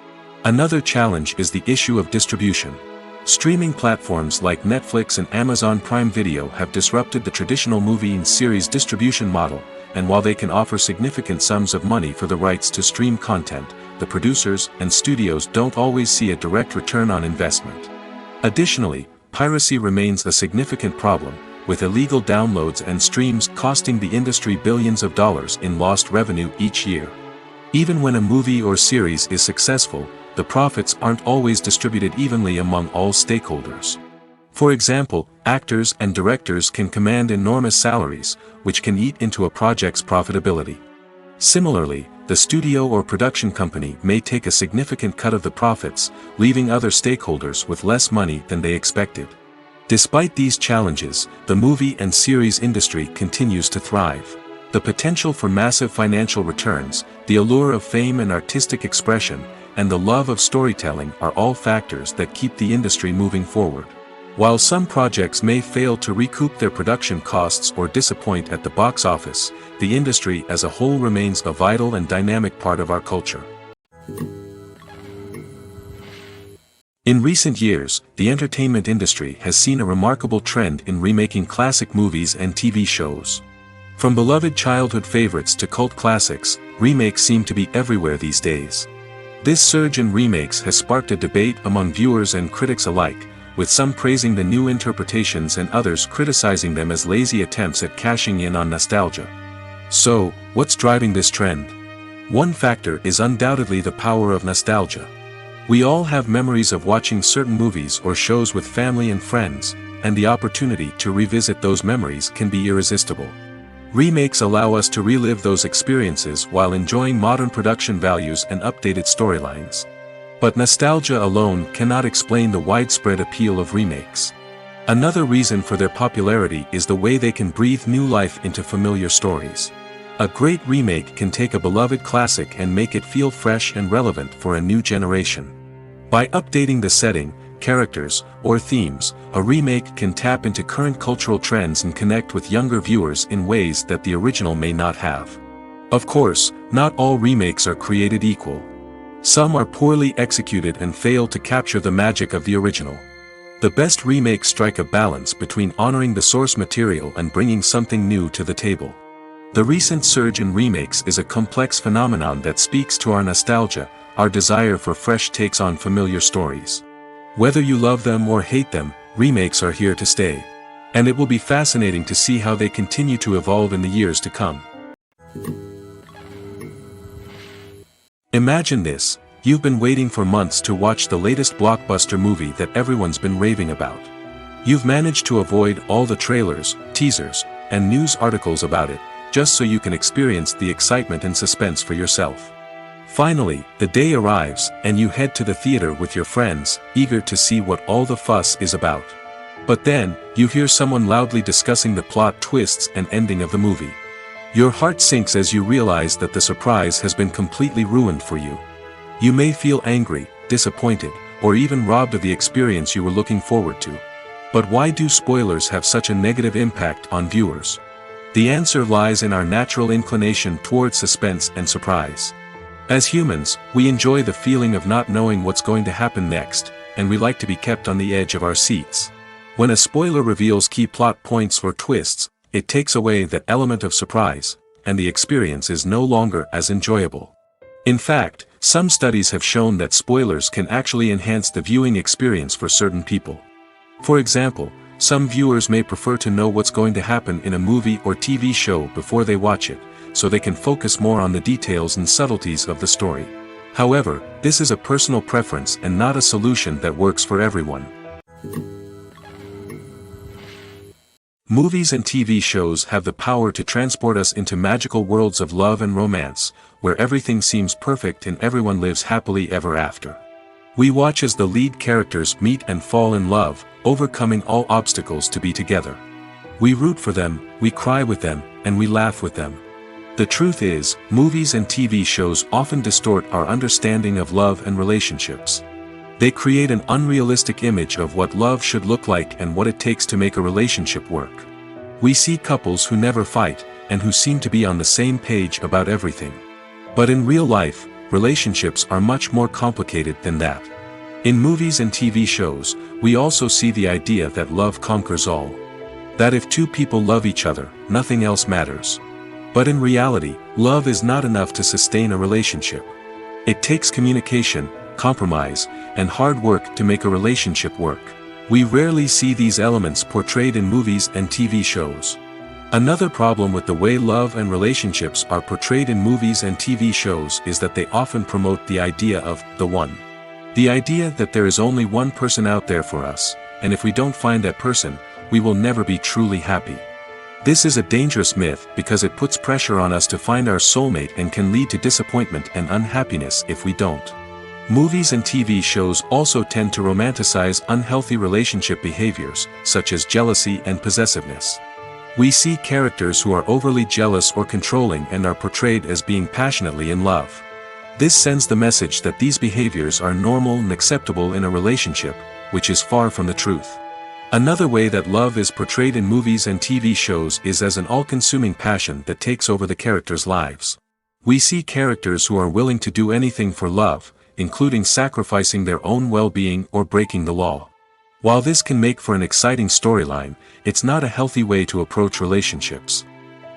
Speaker 1: Another challenge is the issue of distribution. Streaming platforms like Netflix and Amazon Prime Video have disrupted the traditional movie and series distribution model, and while they can offer significant sums of money for the rights to stream content, the producers and studios don't always see a direct return on investment. Additionally, piracy remains a significant problem, with illegal downloads and streams costing the industry billions of dollars in lost revenue each year. Even when a movie or series is successful, the profits aren't always distributed evenly among all stakeholders. For example, actors and directors can command enormous salaries, which can eat into a project's profitability. Similarly, the studio or production company may take a significant cut of the profits, leaving other stakeholders with less money than they expected. Despite these challenges, the movie and series industry continues to thrive. The potential for massive financial returns, the allure of fame and artistic expression, and the love of storytelling are all factors that keep the industry moving forward. While some projects may fail to recoup their production costs or disappoint at the box office, the industry as a whole remains a vital and dynamic part of our culture. In recent years, the entertainment industry has seen a remarkable trend in remaking classic movies and TV shows. From beloved childhood favorites to cult classics, remakes seem to be everywhere these days. This surge in remakes has sparked a debate among viewers and critics alike, with some praising the new interpretations and others criticizing them as lazy attempts at cashing in on nostalgia. So, what's driving this trend? One factor is undoubtedly the power of nostalgia. We all have memories of watching certain movies or shows with family and friends, and the opportunity to revisit those memories can be irresistible. Remakes allow us to relive those experiences while enjoying modern production values and updated storylines. But nostalgia alone cannot explain the widespread appeal of remakes. Another reason for their popularity is the way they can breathe new life into familiar stories. A great remake can take a beloved classic and make it feel fresh and relevant for a new generation. By updating the setting, characters, or themes, a remake can tap into current cultural trends and connect with younger viewers in ways that the original may not have. Of course, not all remakes are created equal. Some are poorly executed and fail to capture the magic of the original. The best remakes strike a balance between honoring the source material and bringing something new to the table. The recent surge in remakes is a complex phenomenon that speaks to our nostalgia, our desire for fresh takes on familiar stories. Whether you love them or hate them, remakes are here to stay. And it will be fascinating to see how they continue to evolve in the years to come. Imagine this: you've been waiting for months to watch the latest blockbuster movie that everyone's been raving about. You've managed to avoid all the trailers, teasers, and news articles about it, just so you can experience the excitement and suspense for yourself. Finally, the day arrives, and you head to the theater with your friends, eager to see what all the fuss is about. But then, you hear someone loudly discussing the plot twists and ending of the movie. Your heart sinks as you realize that the surprise has been completely ruined for you. You may feel angry, disappointed, or even robbed of the experience you were looking forward to. But why do spoilers have such a negative impact on viewers? The answer lies in our natural inclination toward suspense and surprise. As humans, we enjoy the feeling of not knowing what's going to happen next, and we like to be kept on the edge of our seats. When a spoiler reveals key plot points or twists, it takes away that element of surprise, and the experience is no longer as enjoyable. In fact, some studies have shown that spoilers can actually enhance the viewing experience for certain people. For example, some viewers may prefer to know what's going to happen in a movie or TV show before they watch it, so they can focus more on the details and subtleties of the story. However, this is a personal preference and not a solution that works for everyone. Movies and TV shows have the power to transport us into magical worlds of love and romance, where everything seems perfect and everyone lives happily ever after. We watch as the lead characters meet and fall in love, overcoming all obstacles to be together. We root for them, we cry with them, and we laugh with them. The truth is, movies and TV shows often distort our understanding of love and relationships. They create an unrealistic image of what love should look like and what it takes to make a relationship work. We see couples who never fight, and who seem to be on the same page about everything. But in real life, relationships are much more complicated than that. In movies and TV shows, we also see the idea that love conquers all. That if two people love each other, nothing else matters. But in reality, love is not enough to sustain a relationship. It takes communication, compromise, and hard work to make a relationship work. We rarely see these elements portrayed in movies and TV shows. Another problem with the way love and relationships are portrayed in movies and TV shows is that they often promote the idea of the one. The idea that there is only one person out there for us, and if we don't find that person, we will never be truly happy. This is a dangerous myth because it puts pressure on us to find our soulmate and can lead to disappointment and unhappiness if we don't. Movies and TV shows also tend to romanticize unhealthy relationship behaviors, such as jealousy and possessiveness. We see characters who are overly jealous or controlling and are portrayed as being passionately in love. This sends the message that these behaviors are normal and acceptable in a relationship, which is far from the truth. Another way that love is portrayed in movies and TV shows is as an all-consuming passion that takes over the characters' lives. We see characters who are willing to do anything for love, including sacrificing their own well-being or breaking the law. While this can make for an exciting storyline, it's not a healthy way to approach relationships.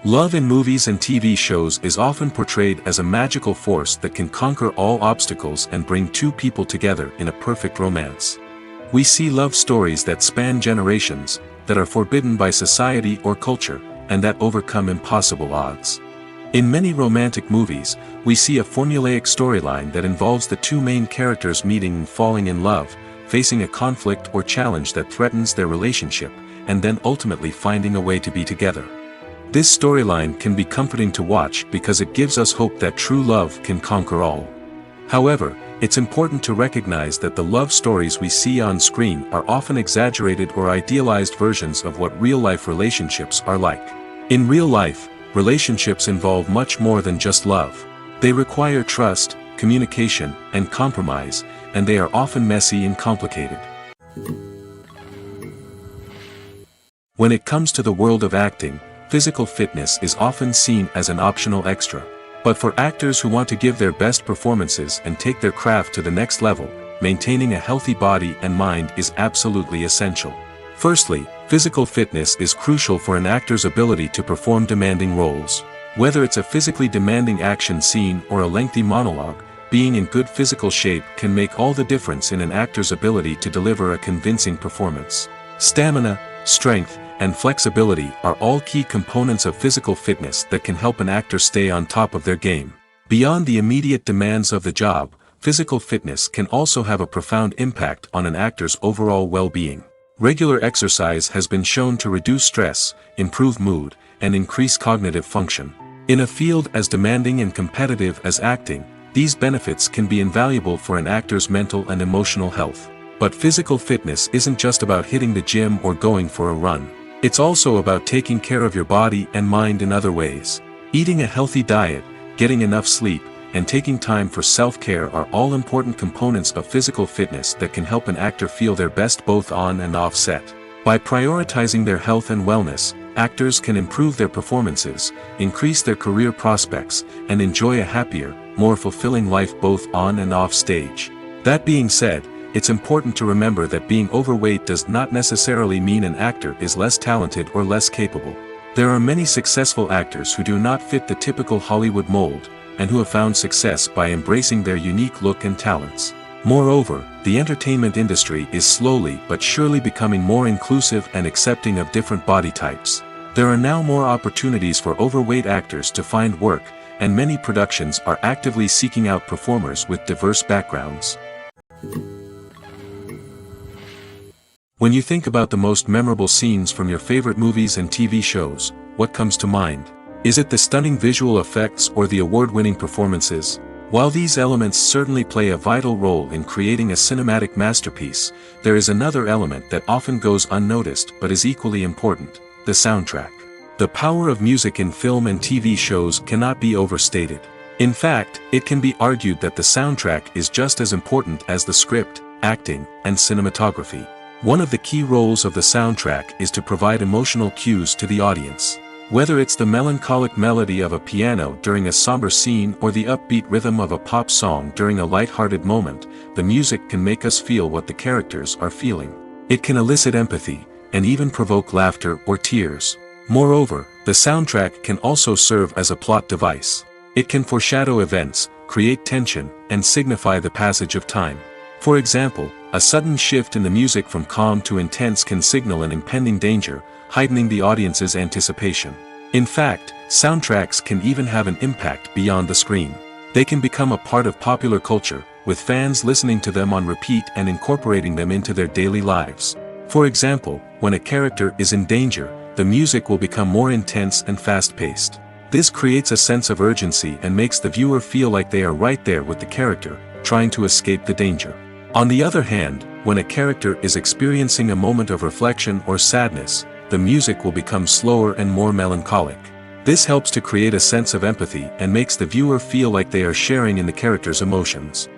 Speaker 1: Love in movies and TV shows is often portrayed as a magical force that can conquer all obstacles and bring two people together in a perfect romance. We see love stories that span generations, that are forbidden by society or culture, and that overcome impossible odds. In many romantic movies, we see a formulaic storyline that involves the two main characters meeting and falling in love, facing a conflict or challenge that threatens their relationship, and then ultimately finding a way to be together. This storyline can be comforting to watch because it gives us hope that true love can conquer all. However, it's important to recognize that the love stories we see on screen are often exaggerated or idealized versions of what real-life relationships are like. In real life, relationships involve much more than just love. They require trust, communication, and compromise, and they are often messy and complicated. When it comes to the world of acting, physical fitness is often seen as an optional extra. But for actors who want to give their best performances and take their craft to the next level, maintaining a healthy body and mind is absolutely essential. Firstly, physical fitness is crucial for an actor's ability to perform demanding roles. Whether it's a physically demanding action scene or a lengthy monologue, being in good physical shape can make all the difference in an actor's ability to deliver a convincing performance. Stamina, strength, and flexibility are all key components of physical fitness that can help an actor stay on top of their game. Beyond the immediate demands of the job, physical fitness can also have a profound impact on an actor's overall well-being. Regular exercise has been shown to reduce stress, improve mood, and increase cognitive function. In a field as demanding and competitive as acting, these benefits can be invaluable for an actor's mental and emotional health. But physical fitness isn't just about hitting the gym or going for a run. It's also about taking care of your body and mind in other ways. Eating a healthy diet, getting enough sleep, and taking time for self-care are all important components of physical fitness that can help an actor feel their best both on and off set. By prioritizing their health and wellness, actors can improve their performances, increase their career prospects, and enjoy a happier, more fulfilling life both on and off stage. That being said, it's important to remember that being overweight does not necessarily mean an actor is less talented or less capable. There are many successful actors who do not fit the typical Hollywood mold, and who have found success by embracing their unique look and talents. Moreover, the entertainment industry is slowly but surely becoming more inclusive and accepting of different body types. There are now more opportunities for overweight actors to find work, and many productions are actively seeking out performers with diverse backgrounds. When you think about the most memorable scenes from your favorite movies and TV shows, what comes to mind? Is it the stunning visual effects or the award-winning performances? While these elements certainly play a vital role in creating a cinematic masterpiece, there is another element that often goes unnoticed but is equally important: the soundtrack. The power of music in film and TV shows cannot be overstated. In fact, it can be argued that the soundtrack is just as important as the script, acting, and cinematography. One of the key roles of the soundtrack is to provide emotional cues to the audience. Whether it's the melancholic melody of a piano during a somber scene or the upbeat rhythm of a pop song during a light-hearted moment, the music can make us feel what the characters are feeling. It can elicit empathy, and even provoke laughter or tears. Moreover, the soundtrack can also serve as a plot device. It can foreshadow events, create tension, and signify the passage of time. For example, a sudden shift in the music from calm to intense can signal an impending danger, heightening the audience's anticipation. In fact, soundtracks can even have an impact beyond the screen. They can become a part of popular culture, with fans listening to them on repeat and incorporating them into their daily lives. For example, when a character is in danger, the music will become more intense and fast-paced. This creates a sense of urgency and makes the viewer feel like they are right there with the character, trying to escape the danger. On the other hand, when a character is experiencing a moment of reflection or sadness, the music will become slower and more melancholic. This helps to create a sense of empathy and makes the viewer feel like they are sharing in the character's emotions.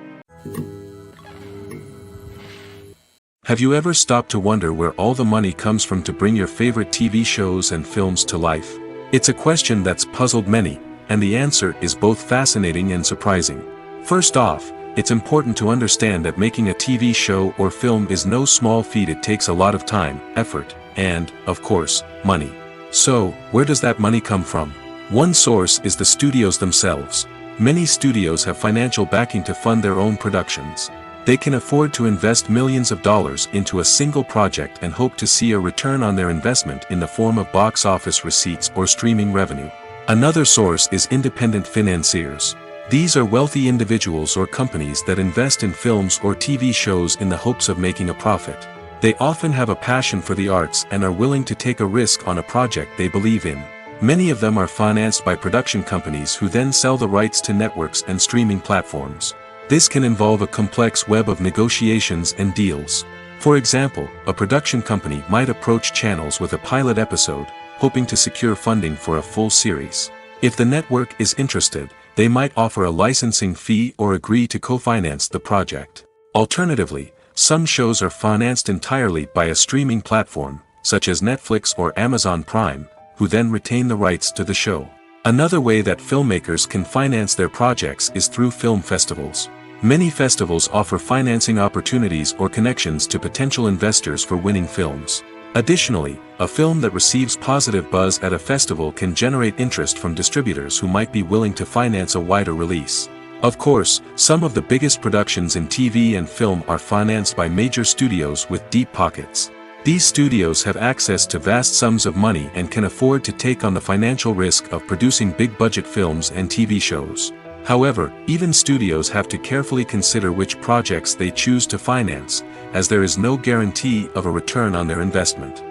Speaker 1: Have you ever stopped to wonder where all the money comes from to bring your favorite TV shows and films to life? It's a question that's puzzled many, and the answer is both fascinating and surprising. First off, it's important to understand that making a TV show or film is no small feat. It takes a lot of time, effort, and, of course, money. So, where does that money come from? One source is the studios themselves. Many studios have financial backing to fund their own productions. They can afford to invest millions of dollars into a single project and hope to see a return on their investment in the form of box office receipts or streaming revenue. Another source is independent financiers. These are wealthy individuals or companies that invest in films or TV shows in the hopes of making a profit. They often have a passion for the arts and are willing to take a risk on a project they believe in. Many of them are financed by production companies who then sell the rights to networks and streaming platforms. This can involve a complex web of negotiations and deals. For example, a production company might approach channels with a pilot episode, hoping to secure funding for a full series. If the network is interested, they might offer a licensing fee or agree to co-finance the project. Alternatively, some shows are financed entirely by a streaming platform, such as Netflix or Amazon Prime, who then retain the rights to the show. Another way that filmmakers can finance their projects is through film festivals. Many festivals offer financing opportunities or connections to potential investors for winning films. Additionally, a film that receives positive buzz at a festival can generate interest from distributors who might be willing to finance a wider release. Of course, some of the biggest productions in TV and film are financed by major studios with deep pockets. These studios have access to vast sums of money and can afford to take on the financial risk of producing big-budget films and TV shows. However, even studios have to carefully consider which projects they choose to finance, as there is no guarantee of a return on their investment.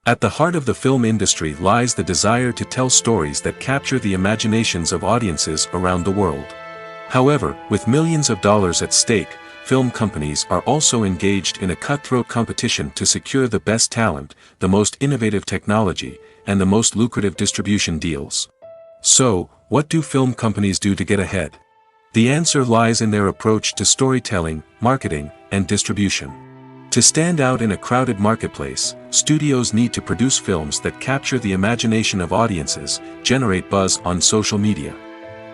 Speaker 1: At the heart of the film industry lies the desire to tell stories that capture the imaginations of audiences around the world. However, with millions of dollars at stake, film companies are also engaged in a cutthroat competition to secure the best talent, the most innovative technology, and the most lucrative distribution deals. So, what do film companies do to get ahead? The answer lies in their approach to storytelling, marketing, and distribution. To stand out in a crowded marketplace, studios need to produce films that capture the imagination of audiences, generate buzz on social media.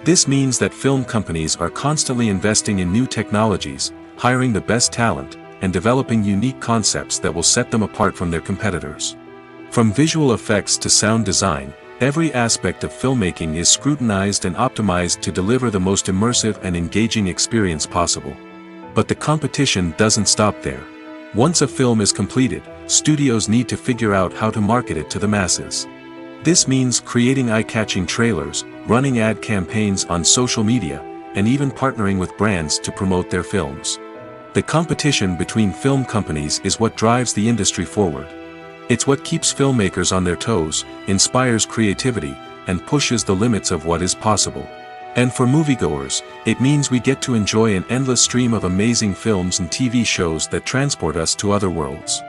Speaker 1: This means that film companies are constantly investing in new technologies, hiring the best talent, and developing unique concepts that will set them apart from their competitors. From visual effects to sound design, every aspect of filmmaking is scrutinized and optimized to deliver the most immersive and engaging experience possible. But the competition doesn't stop there. Once a film is completed, studios need to figure out how to market it to the masses. This means creating eye-catching trailers, running ad campaigns on social media, and even partnering with brands to promote their films. The competition between film companies is what drives the industry forward. It's what keeps filmmakers on their toes, inspires creativity, and pushes the limits of what is possible. And for moviegoers, it means we get to enjoy an endless stream of amazing films and TV shows that transport us to other worlds.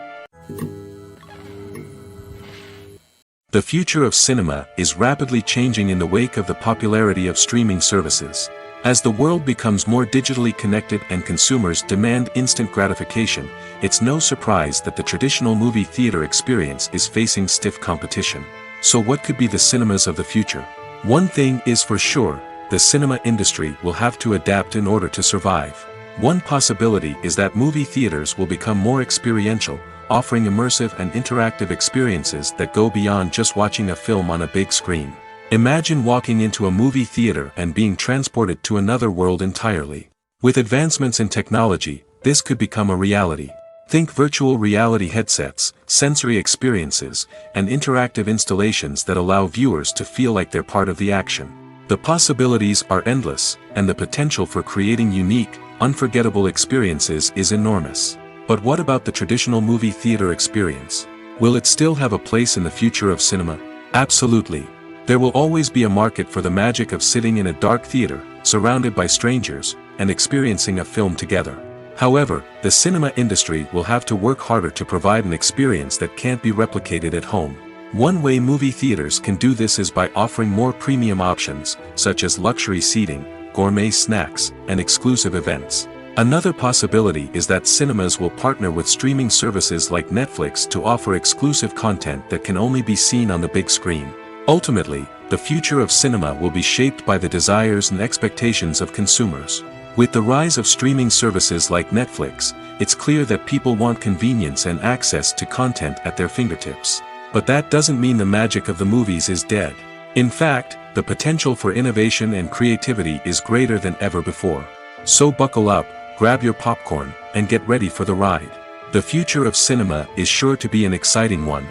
Speaker 1: The future of cinema is rapidly changing in the wake of the popularity of streaming services. As the world becomes more digitally connected and consumers demand instant gratification, it's no surprise that the traditional movie theater experience is facing stiff competition. So what could be the cinemas of the future? One thing is for sure, the cinema industry will have to adapt in order to survive. One possibility is that movie theaters will become more experiential, offering immersive and interactive experiences that go beyond just watching a film on a big screen. Imagine walking into a movie theater and being transported to another world entirely. With advancements in technology, this could become a reality. Think virtual reality headsets, sensory experiences, and interactive installations that allow viewers to feel like they're part of the action. The possibilities are endless, and the potential for creating unique, unforgettable experiences is enormous. But what about the traditional movie theater experience? Will it still have a place in the future of cinema? Absolutely. There will always be a market for the magic of sitting in a dark theater, surrounded by strangers, and experiencing a film together. However, the cinema industry will have to work harder to provide an experience that can't be replicated at home. One way movie theaters can do this is by offering more premium options, such as luxury seating, gourmet snacks, and exclusive events. Another possibility is that cinemas will partner with streaming services like Netflix to offer exclusive content that can only be seen on the big screen. Ultimately, the future of cinema will be shaped by the desires and expectations of consumers. With the rise of streaming services like Netflix, it's clear that people want convenience and access to content at their fingertips. But that doesn't mean the magic of the movies is dead. In fact, the potential for innovation and creativity is greater than ever before. So buckle up, grab your popcorn, and get ready for the ride. The future of cinema is sure to be an exciting one.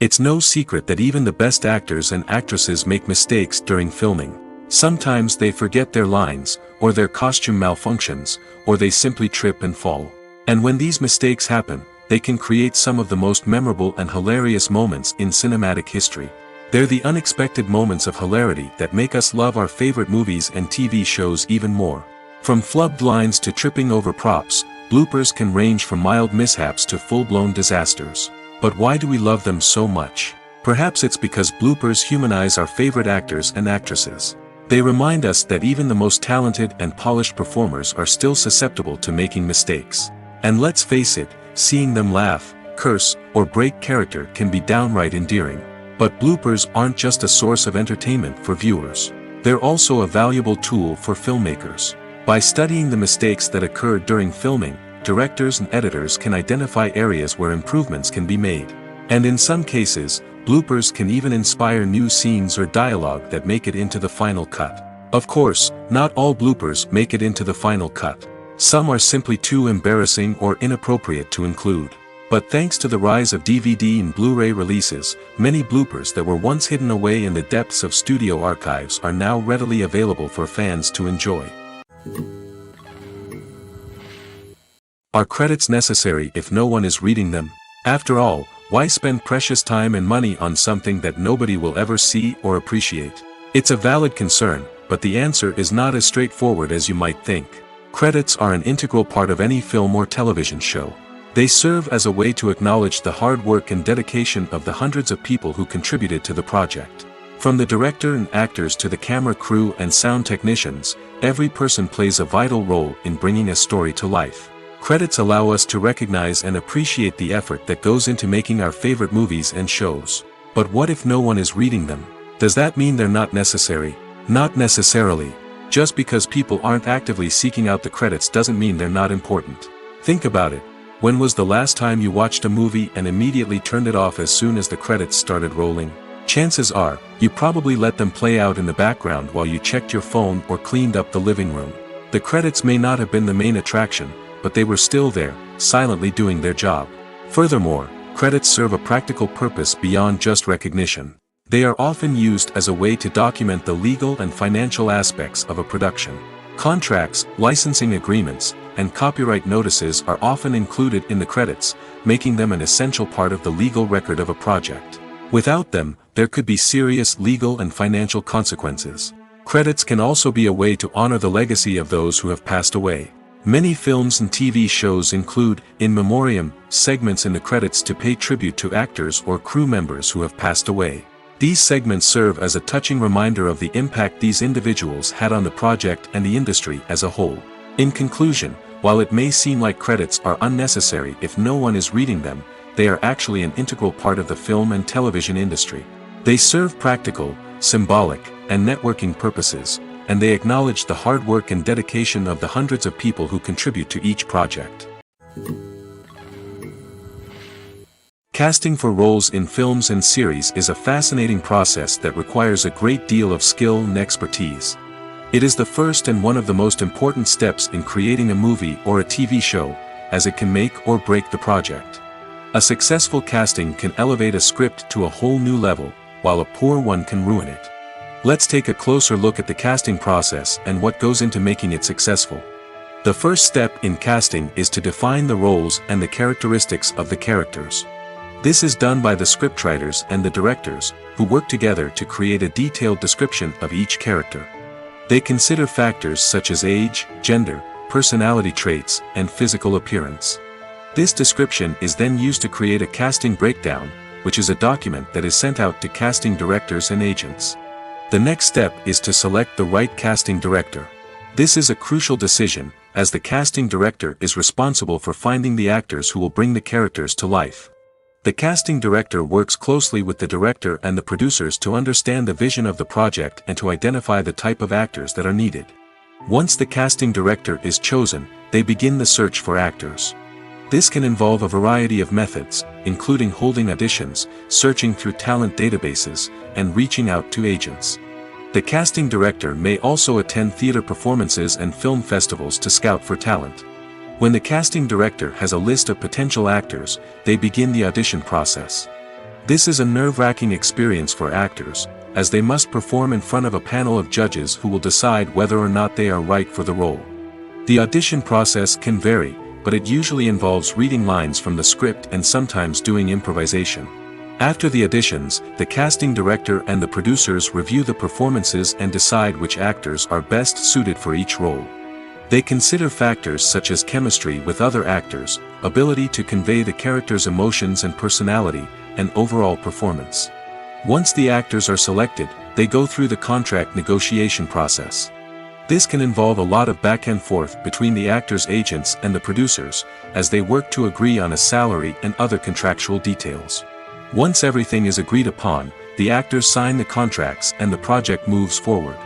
Speaker 1: It's no secret that even the best actors and actresses make mistakes during filming. Sometimes they forget their lines, or their costume malfunctions, or they simply trip and fall. And when these mistakes happen, they can create some of the most memorable and hilarious moments in cinematic history. They're the unexpected moments of hilarity that make us love our favorite movies and TV shows even more. From flubbed lines to tripping over props, bloopers can range from mild mishaps to full-blown disasters. But why do we love them so much? Perhaps it's because bloopers humanize our favorite actors and actresses. They remind us that even the most talented and polished performers are still susceptible to making mistakes. And let's face it, seeing them laugh, curse, or break character can be downright endearing. But bloopers aren't just a source of entertainment for viewers. They're also a valuable tool for filmmakers. By studying the mistakes that occurred during filming, directors and editors can identify areas where improvements can be made. And in some cases, bloopers can even inspire new scenes or dialogue that make it into the final cut. Of course, not all bloopers make it into the final cut. Some are simply too embarrassing or inappropriate to include. But thanks to the rise of DVD and Blu-ray releases, many bloopers that were once hidden away in the depths of studio archives are now readily available for fans to enjoy. Are credits necessary if no one is reading them? After all, why spend precious time and money on something that nobody will ever see or appreciate? It's a valid concern, but the answer is not as straightforward as you might think. Credits are an integral part of any film or television show. They serve as a way to acknowledge the hard work and dedication of the hundreds of people who contributed to the project. From the director and actors to the camera crew and sound technicians, every person plays a vital role in bringing a story to life. Credits allow us to recognize and appreciate the effort that goes into making our favorite movies and shows. But what if no one is reading them? Does that mean they're not necessary? Not necessarily. Just because people aren't actively seeking out the credits doesn't mean they're not important. Think about it. When was the last time you watched a movie and immediately turned it off as soon as the credits started rolling? Chances are, you probably let them play out in the background while you checked your phone or cleaned up the living room. The credits may not have been the main attraction, but they were still there, silently doing their job. Furthermore, credits serve a practical purpose beyond just recognition. They are often used as a way to document the legal and financial aspects of a production. Contracts, licensing agreements, and copyright notices are often included in the credits, making them an essential part of the legal record of a project. Without them, there could be serious legal and financial consequences. Credits can also be a way to honor the legacy of those who have passed away. Many films and TV shows include, in memoriam, segments in the credits to pay tribute to actors or crew members who have passed away. These segments serve as a touching reminder of the impact these individuals had on the project and the industry as a whole. In conclusion, while it may seem like credits are unnecessary if no one is reading them, they are actually an integral part of the film and television industry. They serve practical, symbolic, and networking purposes, and they acknowledge the hard work and dedication of the hundreds of people who contribute to each project. Casting for roles in films and series is a fascinating process that requires a great deal of skill and expertise. It is the first and one of the most important steps in creating a movie or a TV show, as it can make or break the project. A successful casting can elevate a script to a whole new level, while a poor one can ruin it. Let's take a closer look at the casting process and what goes into making it successful. The first step in casting is to define the roles and the characteristics of the characters. This is done by the scriptwriters and the directors, who work together to create a detailed description of each character. They consider factors such as age, gender, personality traits, and physical appearance. This description is then used to create a casting breakdown, which is a document that is sent out to casting directors and agents. The next step is to select the right casting director. This is a crucial decision, as the casting director is responsible for finding the actors who will bring the characters to life. The casting director works closely with the director and the producers to understand the vision of the project and to identify the type of actors that are needed. Once the casting director is chosen, they begin the search for actors. This can involve a variety of methods, including holding auditions, searching through talent databases, and reaching out to agents. The casting director may also attend theater performances and film festivals to scout for talent. When the casting director has a list of potential actors, they begin the audition process. This is a nerve-wracking experience for actors, as they must perform in front of a panel of judges who will decide whether or not they are right for the role. The audition process can vary, but it usually involves reading lines from the script and sometimes doing improvisation. After the auditions, the casting director and the producers review the performances and decide which actors are best suited for each role. They consider factors such as chemistry with other actors, ability to convey the character's emotions and personality, and overall performance. Once the actors are selected, they go through the contract negotiation process. This can involve a lot of back and forth between the actors' agents and the producers, as they work to agree on a salary and other contractual details. Once everything is agreed upon, the actors sign the contracts and the project moves forward.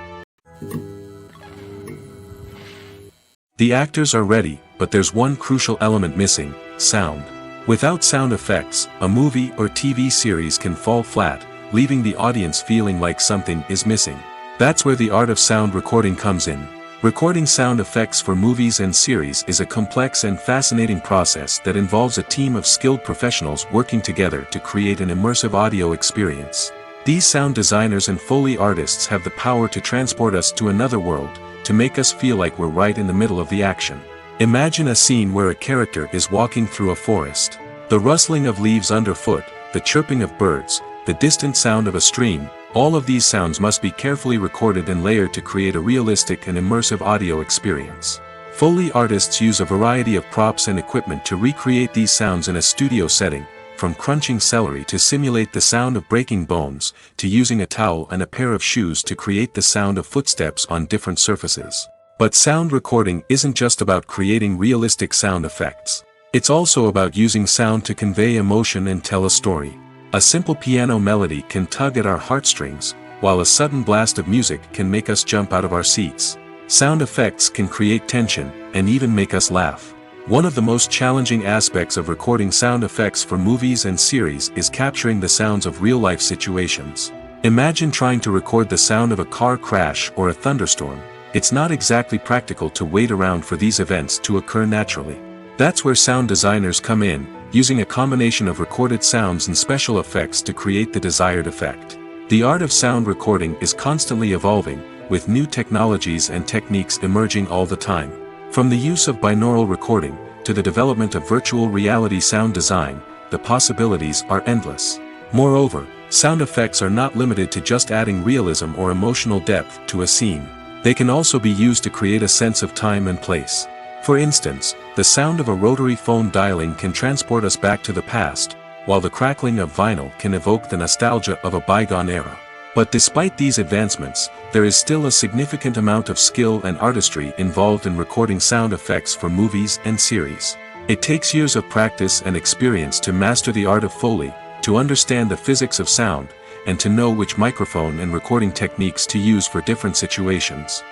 Speaker 1: The actors are ready, but there's one crucial element missing: sound. Without sound effects, a movie or TV series can fall flat, leaving the audience feeling like something is missing. That's where the art of sound recording comes in. Recording sound effects for movies and series is a complex and fascinating process that involves a team of skilled professionals working together to create an immersive audio experience. These sound designers and Foley artists have the power to transport us to another world, to make us feel like we're right in the middle of the action. Imagine a scene where a character is walking through a forest. The rustling of leaves underfoot, the chirping of birds, the distant sound of a stream, all of these sounds must be carefully recorded and layered to create a realistic and immersive audio experience. Foley artists use a variety of props and equipment to recreate these sounds in a studio setting, from crunching celery to simulate the sound of breaking bones, to using a towel and a pair of shoes to create the sound of footsteps on different surfaces. But sound recording isn't just about creating realistic sound effects. It's also about using sound to convey emotion and tell a story. A simple piano melody can tug at our heartstrings, while a sudden blast of music can make us jump out of our seats. Sound effects can create tension, and even make us laugh. One of the most challenging aspects of recording sound effects for movies and series is capturing the sounds of real-life situations. Imagine trying to record the sound of a car crash or a thunderstorm. It's not exactly practical to wait around for these events to occur naturally. That's where sound designers come in, using a combination of recorded sounds and special effects to create the desired effect. The art of sound recording is constantly evolving, with new technologies and techniques emerging all the time. From the use of binaural recording, to the development of virtual reality sound design, the possibilities are endless. Moreover, sound effects are not limited to just adding realism or emotional depth to a scene. They can also be used to create a sense of time and place. For instance, the sound of a rotary phone dialing can transport us back to the past, while the crackling of vinyl can evoke the nostalgia of a bygone era. But despite these advancements, there is still a significant amount of skill and artistry involved in recording sound effects for movies and series. It takes years of practice and experience to master the art of Foley, to understand the physics of sound, and to know which microphone and recording techniques to use for different situations.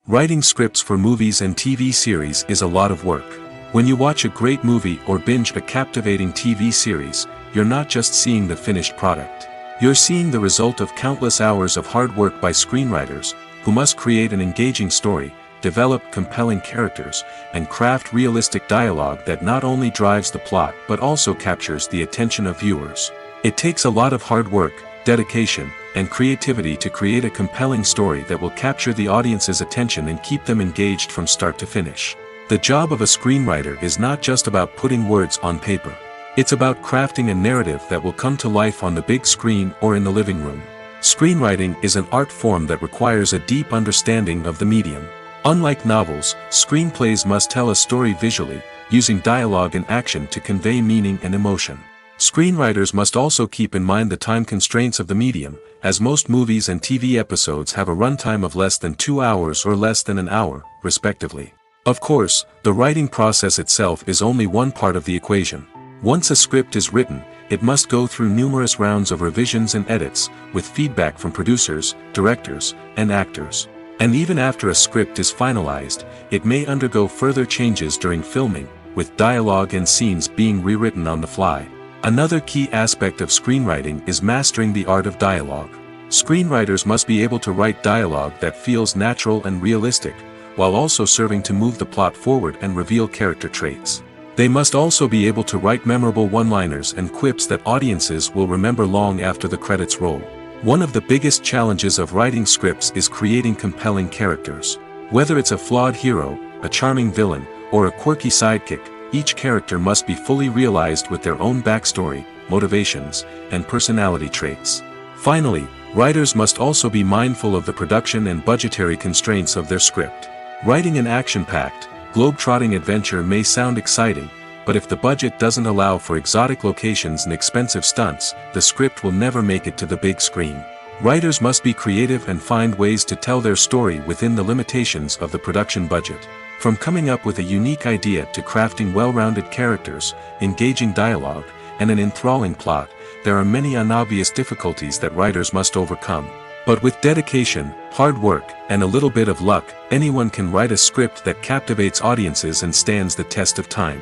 Speaker 1: Writing scripts for movies and TV series is a lot of work. When you watch a great movie or binge a captivating TV series, you're not just seeing the finished product. You're seeing the result of countless hours of hard work by screenwriters, who must create an engaging story, develop compelling characters, and craft realistic dialogue that not only drives the plot but also captures the attention of viewers. It takes a lot of hard work, dedication, and creativity to create a compelling story that will capture the audience's attention and keep them engaged from start to finish. The job of a screenwriter is not just about putting words on paper. It's about crafting a narrative that will come to life on the big screen or in the living room. Screenwriting is an art form that requires a deep understanding of the medium. Unlike novels, screenplays must tell a story visually, using dialogue and action to convey meaning and emotion. Screenwriters must also keep in mind the time constraints of the medium, as most movies and TV episodes have a runtime of less than 2 hours or less than an hour, respectively. Of course, the writing process itself is only one part of the equation. Once a script is written, it must go through numerous rounds of revisions and edits, with feedback from producers, directors, and actors. And even after a script is finalized, it may undergo further changes during filming, with dialogue and scenes being rewritten on the fly. Another key aspect of screenwriting is mastering the art of dialogue. Screenwriters must be able to write dialogue that feels natural and realistic, while also serving to move the plot forward and reveal character traits. They must also be able to write memorable one-liners and quips that audiences will remember long after the credits roll. One of the biggest challenges of writing scripts is creating compelling characters. Whether it's a flawed hero, a charming villain, or a quirky sidekick, each character must be fully realized with their own backstory, motivations, and personality traits. Finally, writers must also be mindful of the production and budgetary constraints of their script. Writing an action-packed, globe-trotting adventure may sound exciting, but if the budget doesn't allow for exotic locations and expensive stunts, the script will never make it to the big screen. Writers must be creative and find ways to tell their story within the limitations of the production budget. From coming up with a unique idea to crafting well-rounded characters, engaging dialogue, and an enthralling plot, there are many unobvious difficulties that writers must overcome. But with dedication, hard work, and a little bit of luck, anyone can write a script that captivates audiences and stands the test of time.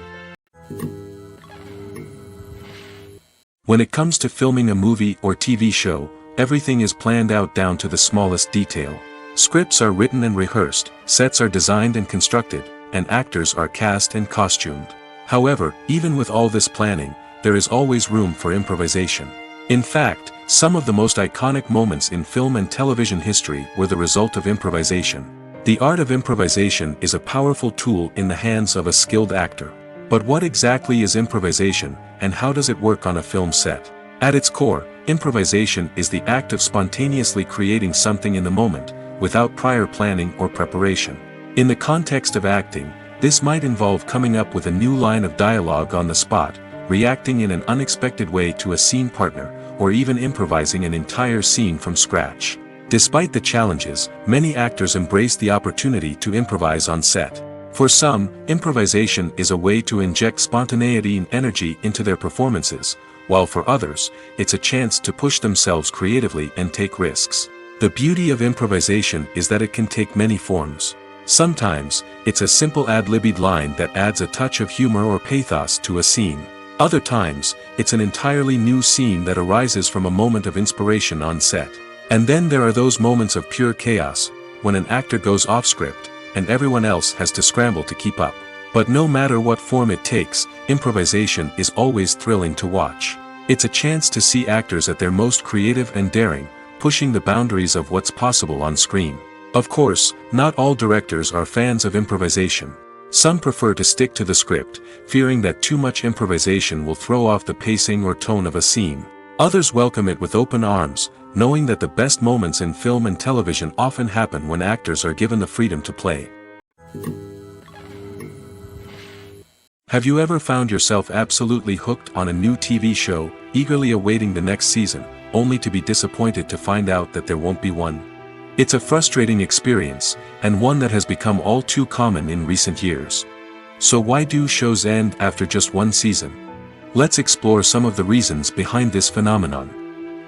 Speaker 1: When it comes to filming a movie or TV show, everything is planned out down to the smallest detail. Scripts are written and rehearsed, sets are designed and constructed, and actors are cast and costumed. However, even with all this planning, there is always room for improvisation. In fact, some of the most iconic moments in film and television history were the result of improvisation. The art of improvisation is a powerful tool in the hands of a skilled actor. But what exactly is improvisation, and how does it work on a film set? At its core, improvisation is the act of spontaneously creating something in the moment, without prior planning or preparation. In the context of acting, this might involve coming up with a new line of dialogue on the spot, reacting in an unexpected way to a scene partner, or even improvising an entire scene from scratch. Despite the challenges, many actors embrace the opportunity to improvise on set. For some, improvisation is a way to inject spontaneity and energy into their performances, while for others, it's a chance to push themselves creatively and take risks. The beauty of improvisation is that it can take many forms. Sometimes, it's a simple ad-libbed line that adds a touch of humor or pathos to a scene. Other times, it's an entirely new scene that arises from a moment of inspiration on set. And then there are those moments of pure chaos, when an actor goes off script, and everyone else has to scramble to keep up. But no matter what form it takes, improvisation is always thrilling to watch. It's a chance to see actors at their most creative and daring, pushing the boundaries of what's possible on screen. Of course, not all directors are fans of improvisation. Some prefer to stick to the script, fearing that too much improvisation will throw off the pacing or tone of a scene. Others welcome it with open arms, knowing that the best moments in film and television often happen when actors are given the freedom to play. Have you ever found yourself absolutely hooked on a new TV show, eagerly awaiting the next season, only to be disappointed to find out that there won't be one? It's a frustrating experience, and one that has become all too common in recent years. So why do shows end after just one season? Let's explore some of the reasons behind this phenomenon.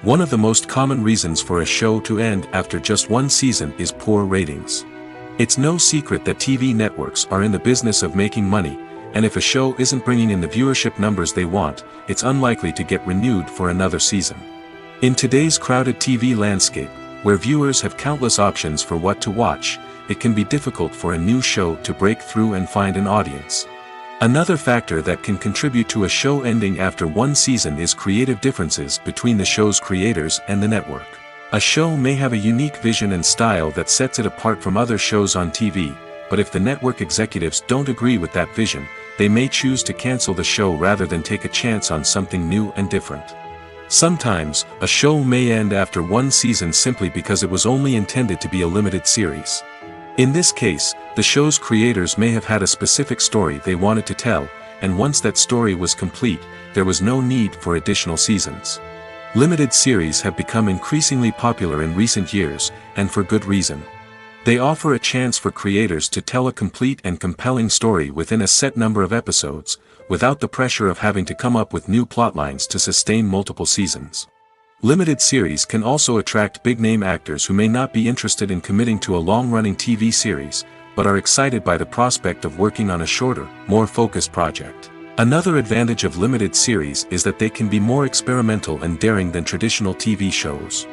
Speaker 1: One of the most common reasons for a show to end after just one season is poor ratings. It's no secret that TV networks are in the business of making money, and if a show isn't bringing in the viewership numbers they want, it's unlikely to get renewed for another season. In today's crowded TV landscape, where viewers have countless options for what to watch, it can be difficult for a new show to break through and find an audience. Another factor that can contribute to a show ending after one season is creative differences between the show's creators and the network. A show may have a unique vision and style that sets it apart from other shows on TV, but if the network executives don't agree with that vision, they may choose to cancel the show rather than take a chance on something new and different. Sometimes, a show may end after one season simply because it was only intended to be a limited series. In this case, the show's creators may have had a specific story they wanted to tell, and once that story was complete, there was no need for additional seasons. Limited series have become increasingly popular in recent years, and for good reason. They offer a chance for creators to tell a complete and compelling story within a set number of episodes, without the pressure of having to come up with new plotlines to sustain multiple seasons. Limited series can also attract big-name actors who may not be interested in committing to a long-running TV series, but are excited by the prospect of working on a shorter, more focused project. Another advantage of limited series is that they can be more experimental and daring than traditional TV shows.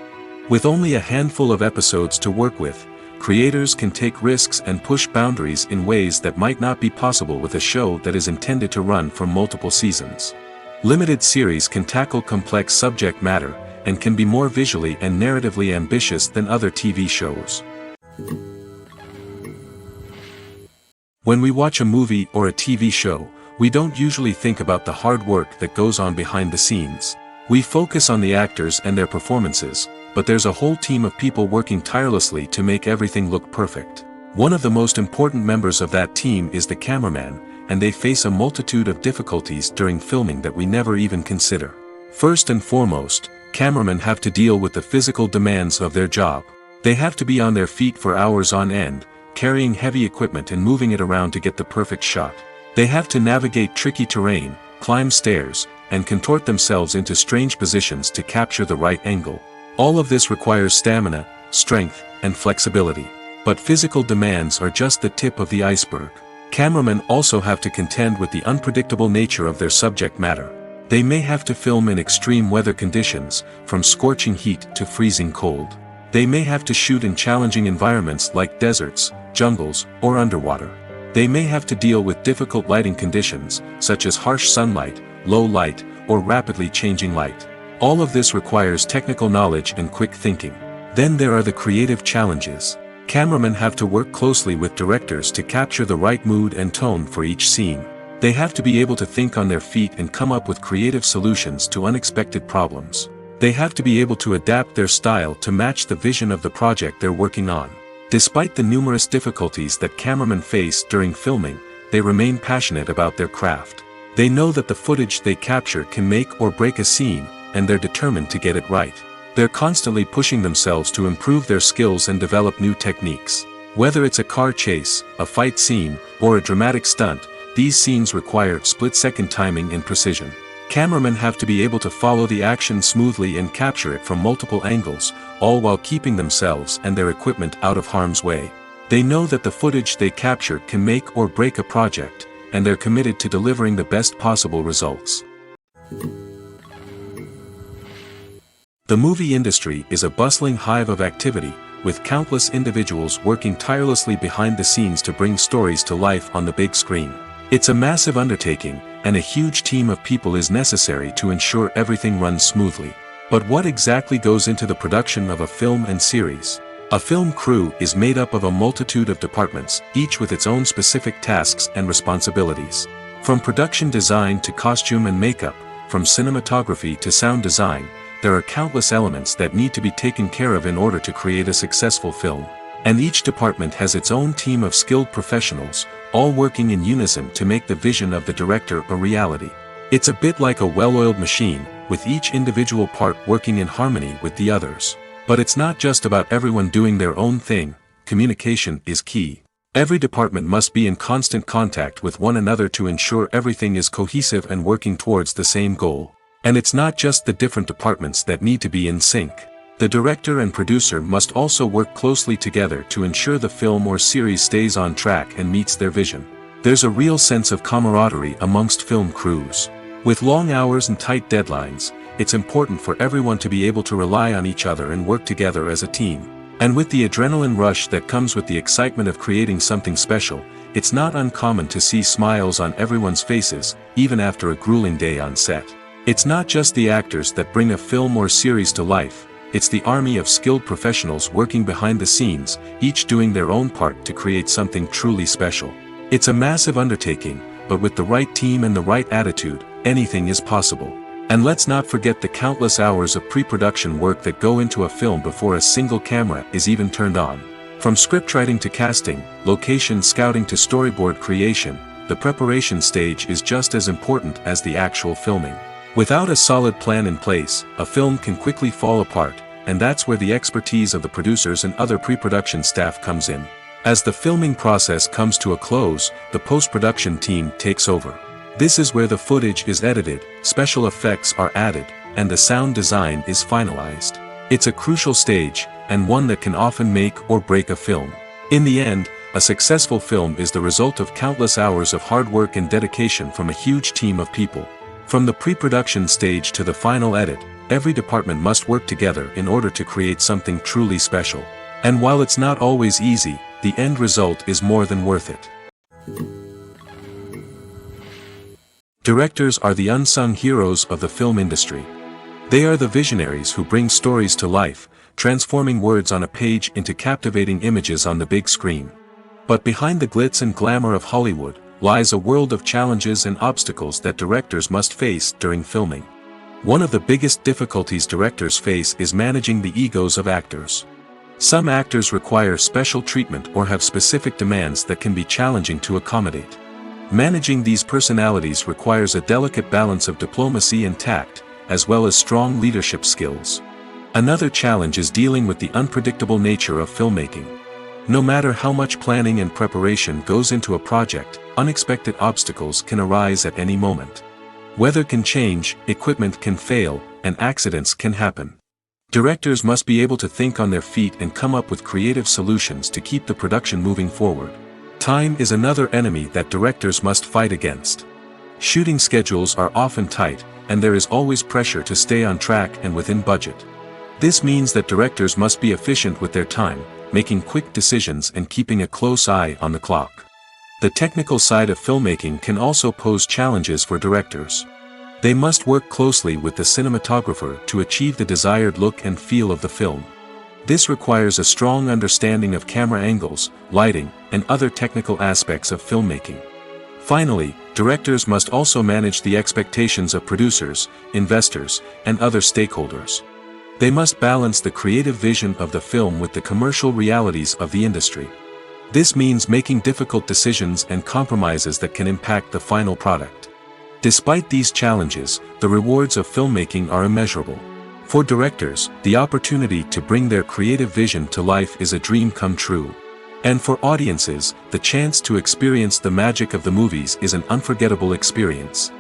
Speaker 1: With only a handful of episodes to work with, creators can take risks and push boundaries in ways that might not be possible with a show that is intended to run for multiple seasons. Limited series can tackle complex subject matter, and can be more visually and narratively ambitious than other TV shows. When we watch a movie or a TV show, We don't usually think about the hard work that goes on behind the scenes. We focus on the actors and their performances, but there's a whole team of people working tirelessly to make everything look perfect. One of the most important members of that team is the cameraman, and they face a multitude of difficulties during filming that we never even consider. First and foremost, cameramen have to deal with the physical demands of their job. They have to be on their feet for hours on end, carrying heavy equipment and moving it around to get the perfect shot. They have to navigate tricky terrain, climb stairs, and contort themselves into strange positions to capture the right angle. All of this requires stamina, strength, and flexibility. But physical demands are just the tip of the iceberg. Cameramen also have to contend with the unpredictable nature of their subject matter. They may have to film in extreme weather conditions, from scorching heat to freezing cold. They may have to shoot in challenging environments like deserts, jungles, or underwater. They may have to deal with difficult lighting conditions, such as harsh sunlight, low light, or rapidly changing light. All of this requires technical knowledge and quick thinking. Then there are the creative challenges. Cameramen have to work closely with directors to capture the right mood and tone for each scene. They have to be able to think on their feet and come up with creative solutions to unexpected problems. They have to be able to adapt their style to match the vision of the project they're working on. Despite the numerous difficulties that cameramen face during filming, they remain passionate about their craft. They know that the footage they capture can make or break a scene, and they're determined to get it right. They're constantly pushing themselves to improve their skills and develop new techniques. Whether it's a car chase, a fight scene, or a dramatic stunt, these scenes require split-second timing and precision. Cameramen have to be able to follow the action smoothly and capture it from multiple angles, all while keeping themselves and their equipment out of harm's way. They know that the footage they capture can make or break a project, and they're committed to delivering the best possible results. The movie industry is a bustling hive of activity, with countless individuals working tirelessly behind the scenes to bring stories to life on the big screen. It's a massive undertaking, and a huge team of people is necessary to ensure everything runs smoothly. But what exactly goes into the production of a film and series? A film crew is made up of a multitude of departments, each with its own specific tasks and responsibilities. From production design to costume and makeup, from cinematography to sound design, there are countless elements that need to be taken care of in order to create a successful film. And each department has its own team of skilled professionals, all working in unison to make the vision of the director a reality. It's a bit like a well-oiled machine, with each individual part working in harmony with the others. But it's not just about everyone doing their own thing. Communication is key. Every department must be in constant contact with one another to ensure everything is cohesive and working towards the same goal. And it's not just the different departments that need to be in sync. The director and producer must also work closely together to ensure the film or series stays on track and meets their vision. There's a real sense of camaraderie amongst film crews. With long hours and tight deadlines, it's important for everyone to be able to rely on each other and work together as a team. And with the adrenaline rush that comes with the excitement of creating something special, it's not uncommon to see smiles on everyone's faces, even after a grueling day on set. It's not just the actors that bring a film or series to life. It's the army of skilled professionals working behind the scenes, each doing their own part to create something truly special. It's a massive undertaking, but with the right team and the right attitude, anything is possible. And let's not forget the countless hours of pre-production work that go into a film before a single camera is even turned on. From scriptwriting to casting, location scouting to storyboard creation, the preparation stage is just as important as the actual filming. Without a solid plan in place, a film can quickly fall apart, and that's where the expertise of the producers and other pre-production staff comes in. As the filming process comes to a close, the post-production team takes over. This is where the footage is edited, special effects are added, and the sound design is finalized. It's a crucial stage, and one that can often make or break a film. In the end, a successful film is the result of countless hours of hard work and dedication from a huge team of people. From the pre-production stage to the final edit, every department must work together in order to create something truly special. And while it's not always easy, the end result is more than worth it. Directors are the unsung heroes of the film industry. They are the visionaries who bring stories to life, transforming words on a page into captivating images on the big screen. But behind the glitz and glamour of Hollywood, lies a world of challenges and obstacles that directors must face during filming. One of the biggest difficulties directors face is managing the egos of actors. Some actors require special treatment or have specific demands that can be challenging to accommodate. Managing these personalities requires a delicate balance of diplomacy and tact, as well as strong leadership skills. Another challenge is dealing with the unpredictable nature of filmmaking. No matter how much planning and preparation goes into a project, unexpected obstacles can arise at any moment. Weather can change, equipment can fail, and accidents can happen. Directors must be able to think on their feet and come up with creative solutions to keep the production moving forward. Time is another enemy that directors must fight against. Shooting schedules are often tight, and there is always pressure to stay on track and within budget. This means that directors must be efficient with their time, making quick decisions and keeping a close eye on the clock. The technical side of filmmaking can also pose challenges for directors. They must work closely with the cinematographer to achieve the desired look and feel of the film. This requires a strong understanding of camera angles, lighting, and other technical aspects of filmmaking. Finally, directors must also manage the expectations of producers, investors, and other stakeholders. They must balance the creative vision of the film with the commercial realities of the industry. This means making difficult decisions and compromises that can impact the final product. Despite these challenges, the rewards of filmmaking are immeasurable. For directors, the opportunity to bring their creative vision to life is a dream come true. And for audiences, the chance to experience the magic of the movies is an unforgettable experience.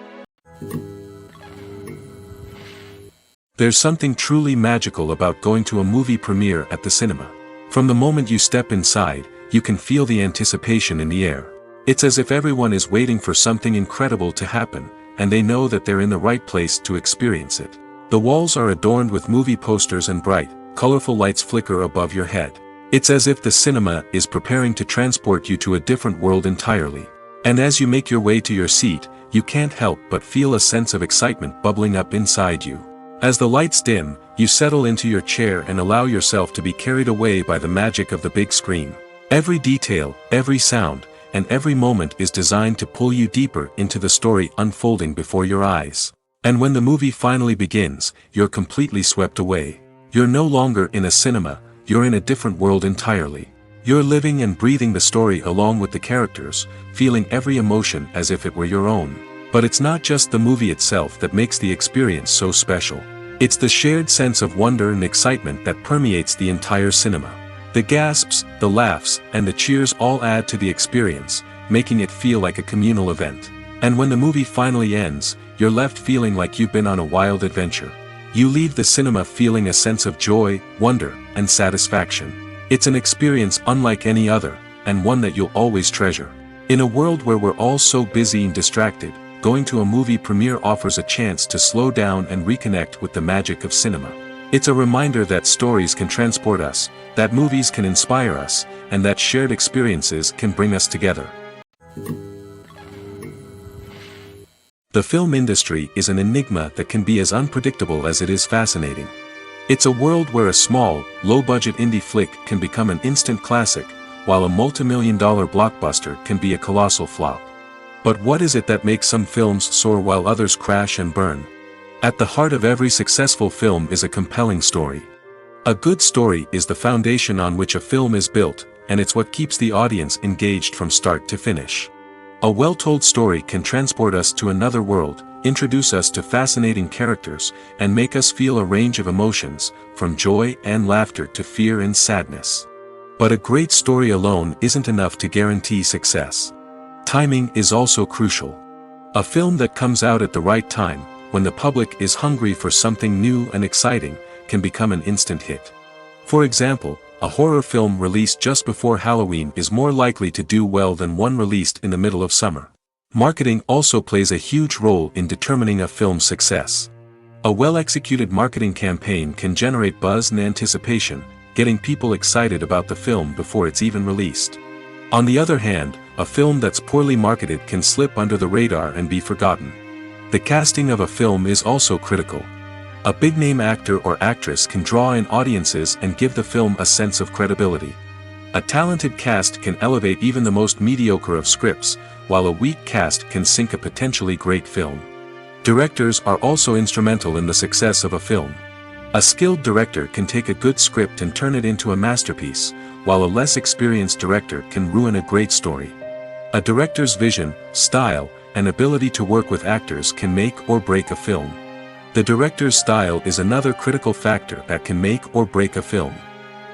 Speaker 1: There's something truly magical about going to a movie premiere at the cinema. From the moment you step inside, you can feel the anticipation in the air. It's as if everyone is waiting for something incredible to happen, and they know that they're in the right place to experience it. The walls are adorned with movie posters and bright, colorful lights flicker above your head. It's as if the cinema is preparing to transport you to a different world entirely. And as you make your way to your seat, you can't help but feel a sense of excitement bubbling up inside you. As the lights dim, you settle into your chair and allow yourself to be carried away by the magic of the big screen. Every detail, every sound, and every moment is designed to pull you deeper into the story unfolding before your eyes. And when the movie finally begins, you're completely swept away. You're no longer in a cinema, you're in a different world entirely. You're living and breathing the story along with the characters, feeling every emotion as if it were your own. But it's not just the movie itself that makes the experience so special. It's the shared sense of wonder and excitement that permeates the entire cinema. The gasps, the laughs, and the cheers all add to the experience, making it feel like a communal event. And when the movie finally ends, you're left feeling like you've been on a wild adventure. You leave the cinema feeling a sense of joy, wonder, and satisfaction. It's an experience unlike any other, and one that you'll always treasure. In a world where we're all so busy and distracted, going to a movie premiere offers a chance to slow down and reconnect with the magic of cinema. It's a reminder that stories can transport us, that movies can inspire us, and that shared experiences can bring us together. The film industry is an enigma that can be as unpredictable as it is fascinating. It's a world where a small, low-budget indie flick can become an instant classic, while a multi-million-dollar blockbuster can be a colossal flop. But what is it that makes some films soar while others crash and burn? At the heart of every successful film is a compelling story. A good story is the foundation on which a film is built, and it's what keeps the audience engaged from start to finish. A well-told story can transport us to another world, introduce us to fascinating characters, and make us feel a range of emotions, from joy and laughter to fear and sadness. But a great story alone isn't enough to guarantee success. Timing is also crucial. A film that comes out at the right time, when the public is hungry for something new and exciting, can become an instant hit. For example, a horror film released just before Halloween is more likely to do well than one released in the middle of summer. Marketing also plays a huge role in determining a film's success. A well-executed marketing campaign can generate buzz and anticipation, getting people excited about the film before it's even released. On the other hand, a film that's poorly marketed can slip under the radar and be forgotten. The casting of a film is also critical. A big-name actor or actress can draw in audiences and give the film a sense of credibility. A talented cast can elevate even the most mediocre of scripts, while a weak cast can sink a potentially great film. Directors are also instrumental in the success of a film. A skilled director can take a good script and turn it into a masterpiece, while a less experienced director can ruin a great story. A director's vision, style, and ability to work with actors can make or break a film. The director's style is another critical factor that can make or break a film.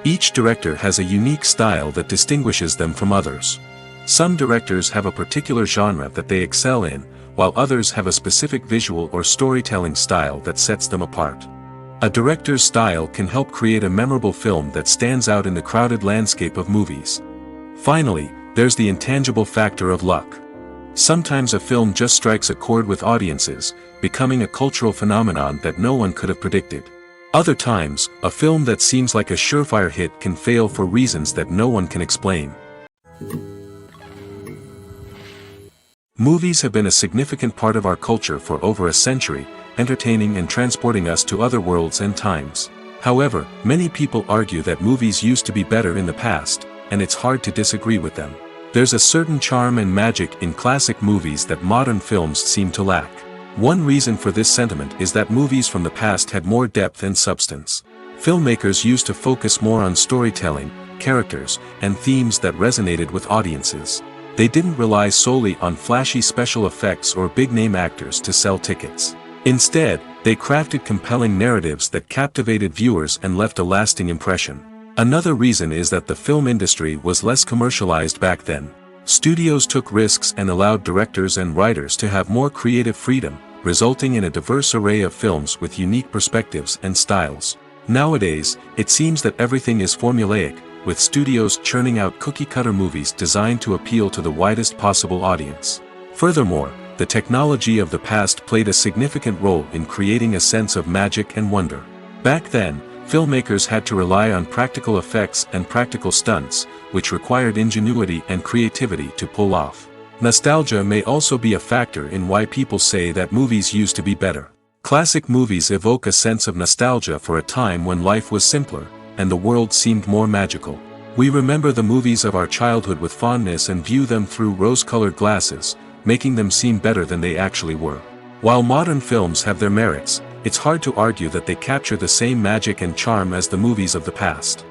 Speaker 1: Each director has a unique style that distinguishes them from others. Some directors have a particular genre that they excel in, while others have a specific visual or storytelling style that sets them apart. A director's style can help create a memorable film that stands out in the crowded landscape of movies. Finally, there's the intangible factor of luck. Sometimes a film just strikes a chord with audiences, becoming a cultural phenomenon that no one could have predicted. Other times, a film that seems like a surefire hit can fail for reasons that no one can explain. Movies have been a significant part of our culture for over a century, entertaining and transporting us to other worlds and times. However, many people argue that movies used to be better in the past, and it's hard to disagree with them. There's a certain charm and magic in classic movies that modern films seem to lack. One reason for this sentiment is that movies from the past had more depth and substance. Filmmakers used to focus more on storytelling, characters, and themes that resonated with audiences. They didn't rely solely on flashy special effects or big-name actors to sell tickets. Instead, they crafted compelling narratives that captivated viewers and left a lasting impression. Another reason is that the film industry was less commercialized back then. Studios took risks and allowed directors and writers to have more creative freedom, resulting in a diverse array of films with unique perspectives and styles. Nowadays, it seems that everything is formulaic, with studios churning out cookie-cutter movies designed to appeal to the widest possible audience. Furthermore, the technology of the past played a significant role in creating a sense of magic and wonder. Back then, filmmakers had to rely on practical effects and practical stunts, which required ingenuity and creativity to pull off. Nostalgia may also be a factor in why people say that movies used to be better. Classic movies evoke a sense of nostalgia for a time when life was simpler, and the world seemed more magical. We remember the movies of our childhood with fondness and view them through rose-colored glasses, making them seem better than they actually were. While modern films have their merits, it's hard to argue that they capture the same magic and charm as the movies of the past.